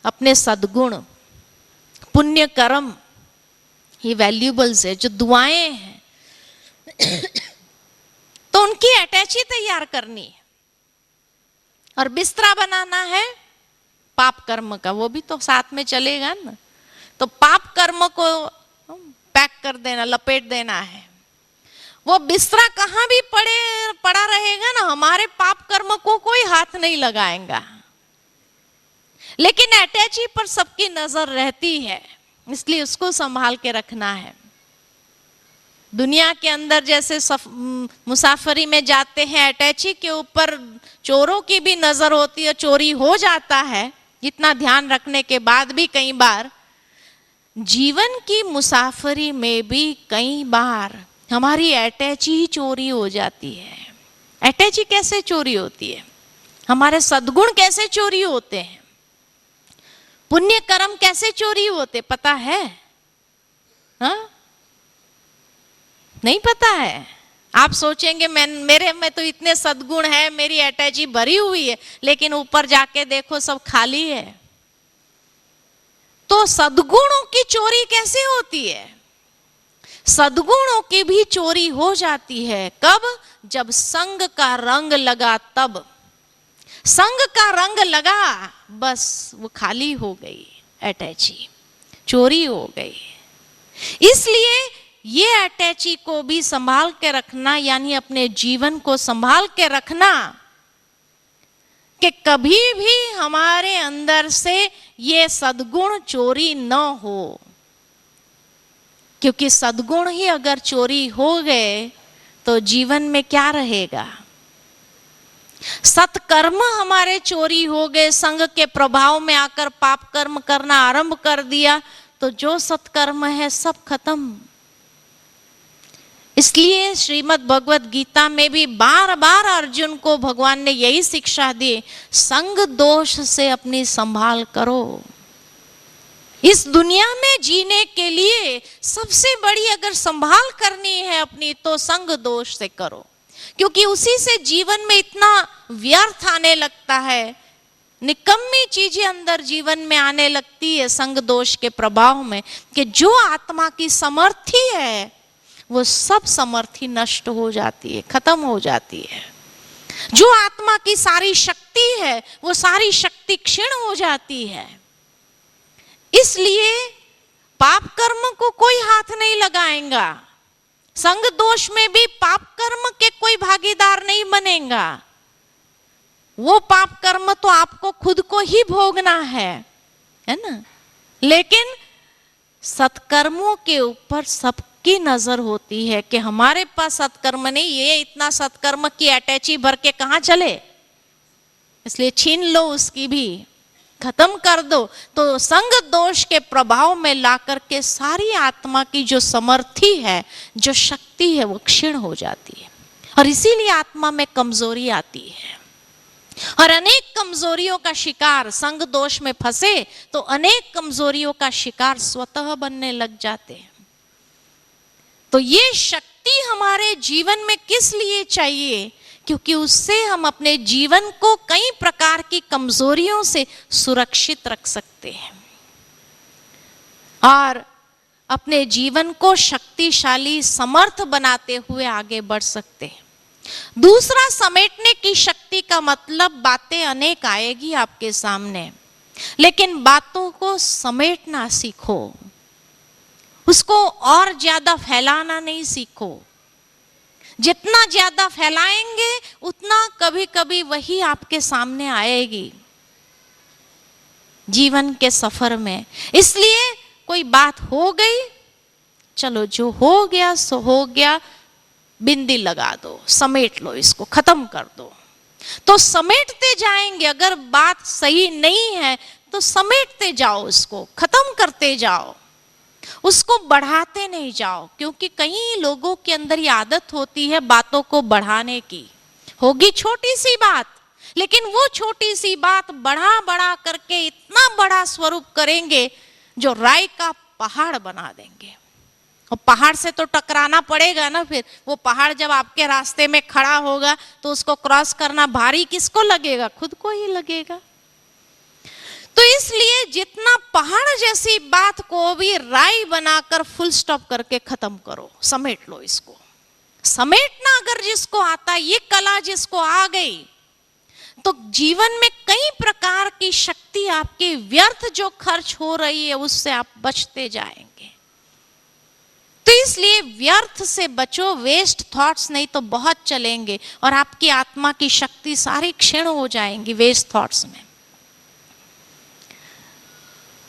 अपने सद्गुण, पुण्य कर्म, ये वैल्यूएबल्स है, जो दुआएं हैं। तो उनकी अटैची तैयार करनी है। और बिस्तरा बनाना है पाप कर्म का, वो भी तो साथ में चलेगा ना। तो पाप कर्म को पैक कर देना, लपेट देना है। वो बिस्तरा कहां भी पड़ा रहेगा ना, हमारे पाप कर्म को कोई हाथ नहीं लगाएगा। लेकिन अटैची पर सबकी नजर रहती है, इसलिए उसको संभाल के रखना है। दुनिया के अंदर जैसे मुसाफरी में जाते हैं, अटैची के ऊपर चोरों की भी नजर होती है, चोरी हो जाता है। इतना ध्यान रखने के बाद भी कई बार जीवन की मुसाफरी में भी कई बार हमारी अटैची ही चोरी हो जाती है। अटैची कैसे चोरी होती है? हमारे सद्गुण कैसे चोरी होते हैं? पुण्य कर्म कैसे चोरी होते, पता है? हाँ, नहीं पता है। आप सोचेंगे मेरे में तो इतने सद्गुण है, मेरी अटैची भरी हुई है, लेकिन ऊपर जाके देखो सब खाली है। तो सद्गुणों की चोरी कैसे होती है? सद्गुणों की भी चोरी हो जाती है। कब? जब संग का रंग लगा तब। संग का रंग लगा, बस वो खाली हो गई, अटैची चोरी हो गई। इसलिए ये अटैची को भी संभाल के रखना, यानी अपने जीवन को संभाल के रखना कि कभी भी हमारे अंदर से ये सद्गुण चोरी न हो। क्योंकि सद्गुण ही अगर चोरी हो गए तो जीवन में क्या रहेगा? सत्कर्म हमारे चोरी हो गए, संग के प्रभाव में आकर पाप कर्म करना आरंभ कर दिया, तो जो सत्कर्म है सब खत्म। इसलिए श्रीमद् भगवत गीता में भी बार बार अर्जुन को भगवान ने यही शिक्षा दी, संग दोष से अपनी संभाल करो। इस दुनिया में जीने के लिए सबसे बड़ी अगर संभाल करनी है अपनी, तो संग दोष से करो। क्योंकि उसी से जीवन में इतना व्यर्थ आने लगता है, निकम्मी चीजें अंदर जीवन में आने लगती है संग दोष के प्रभाव में, कि जो आत्मा की समर्थी है वो सब समर्थी नष्ट हो जाती है, खत्म हो जाती है। जो आत्मा की सारी शक्ति है वो सारी शक्ति क्षीण हो जाती है। इसलिए पाप कर्म को कोई हाथ नहीं लगाएगा, संग दोष में भी पाप कर्म के कोई भागीदार नहीं बनेगा। वो पाप कर्म तो आपको खुद को ही भोगना है ना। लेकिन सत्कर्मों के ऊपर सबकी नजर होती है कि हमारे पास सत्कर्म नहीं, ये इतना सत्कर्म की अटैची भर के कहां चले, इसलिए छीन लो, उसकी भी खत्म कर दो। तो संग दोष के प्रभाव में ला करके सारी आत्मा की जो समर्थी है, जो शक्ति है, वो क्षीण हो जाती है। और इसीलिए आत्मा में कमजोरी आती है। और अनेक कमजोरियों का शिकार, संग दोष में फंसे तो अनेक कमजोरियों का शिकार स्वतः बनने लग जाते हैं। तो ये शक्ति हमारे जीवन में किस लिए चाहिए? क्योंकि उससे हम अपने जीवन को कई प्रकार की कमजोरियों से सुरक्षित रख सकते हैं और अपने जीवन को शक्तिशाली, समर्थ बनाते हुए आगे बढ़ सकते हैं। दूसरा, समेटने की शक्ति का मतलब, बातें अनेक आएगी आपके सामने, लेकिन बातों को समेटना सीखो, उसको और ज्यादा फैलाना नहीं सीखो। जितना ज्यादा फैलाएंगे उतना कभी कभी वही आपके सामने आएगी जीवन के सफर में। इसलिए कोई बात हो गई, चलो जो हो गया सो हो गया, बिंदी लगा दो, समेट लो, इसको खत्म कर दो। तो समेटते जाएंगे। अगर बात सही नहीं है तो समेटते जाओ, उसको खत्म करते जाओ, उसको बढ़ाते नहीं जाओ। क्योंकि कई लोगों के अंदर ये आदत होती है बातों को बढ़ाने की। होगी छोटी सी बात, लेकिन वो छोटी सी बात बढ़ा बढ़ा करके इतना बड़ा स्वरूप करेंगे जो राई का पहाड़ बना देंगे। और पहाड़ से तो टकराना पड़ेगा ना। फिर वो पहाड़ जब आपके रास्ते में खड़ा होगा तो उसको क्रॉस करना भारी किसको लगेगा? खुद को ही लगेगा। तो इसलिए जितना पहाड़ जैसी बात को भी राई बनाकर फुल स्टॉप करके खत्म करो, समेट लो इसको। समेटना अगर जिसको आता, ये कला जिसको आ गई, तो जीवन में कई प्रकार की शक्ति आपकी व्यर्थ जो खर्च हो रही है उससे आप बचते जाएंगे। तो इसलिए व्यर्थ से बचो, वेस्ट थॉट्स नहीं तो बहुत चलेंगे और आपकी आत्मा की शक्ति सारी क्षीण हो जाएंगी वेस्ट थॉट्स में।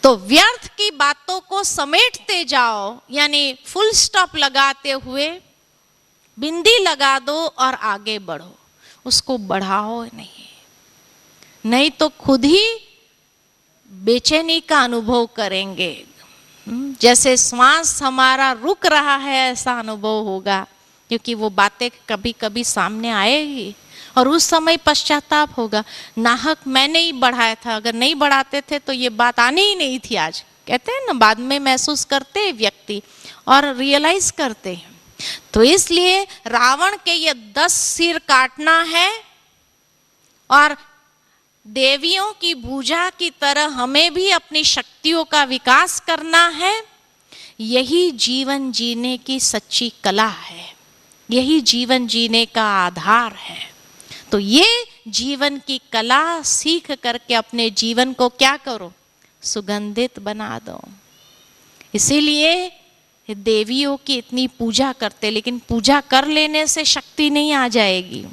तो व्यर्थ की बातों को समेटते जाओ, यानी फुल स्टॉप लगाते हुए बिंदी लगा दो और आगे बढ़ो, उसको बढ़ाओ नहीं तो खुद ही बेचैनी का अनुभव करेंगे। जैसे श्वास हमारा रुक रहा है ऐसा अनुभव होगा, क्योंकि वो बातें कभी कभी सामने आएगी और उस समय पश्चाताप होगा, नाहक मैंने ही बढ़ाया था, अगर नहीं बढ़ाते थे तो ये बात आनी ही नहीं थी आज। कहते हैं ना, बाद में महसूस करते हैं व्यक्ति और रियलाइज करते हैं। तो इसलिए रावण के ये 10 सिर काटना है और देवियों की भुजा की तरह हमें भी अपनी शक्तियों का विकास करना है। यही जीवन जीने की सच्ची कला है, यही जीवन जीने का आधार है। तो ये जीवन की कला सीख करके अपने जीवन को क्या करो, सुगंधित बना दो। इसीलिए देवियों की इतनी पूजा करते, लेकिन पूजा कर लेने से शक्ति नहीं आ जाएगी,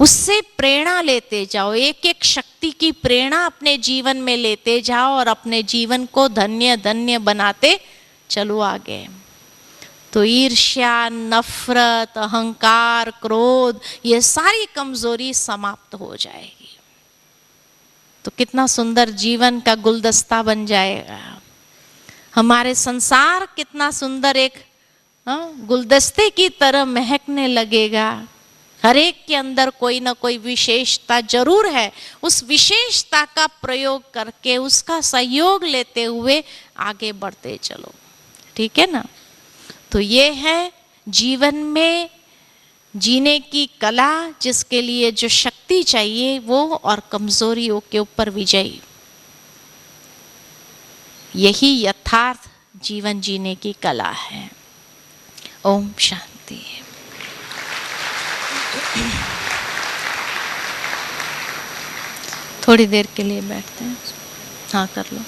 उससे प्रेरणा लेते जाओ, एक एक शक्ति की प्रेरणा अपने जीवन में लेते जाओ और अपने जीवन को धन्य धन्य बनाते चलो आगे। तो ईर्ष्या, नफरत, अहंकार, क्रोध, ये सारी कमजोरी समाप्त हो जाएगी। तो कितना सुंदर जीवन का गुलदस्ता बन जाएगा, हमारे संसार कितना सुंदर एक गुलदस्ते की तरह महकने लगेगा। हर एक के अंदर कोई ना कोई विशेषता जरूर है, उस विशेषता का प्रयोग करके उसका सहयोग लेते हुए आगे बढ़ते चलो, ठीक है ना। तो ये है जीवन में जीने की कला, जिसके लिए जो शक्ति चाहिए वो और कमजोरियों के ऊपर विजय, यही यथार्थ जीवन जीने की कला है। ओम शांति। थोड़ी देर के लिए बैठते हैं, हाँ कर लो।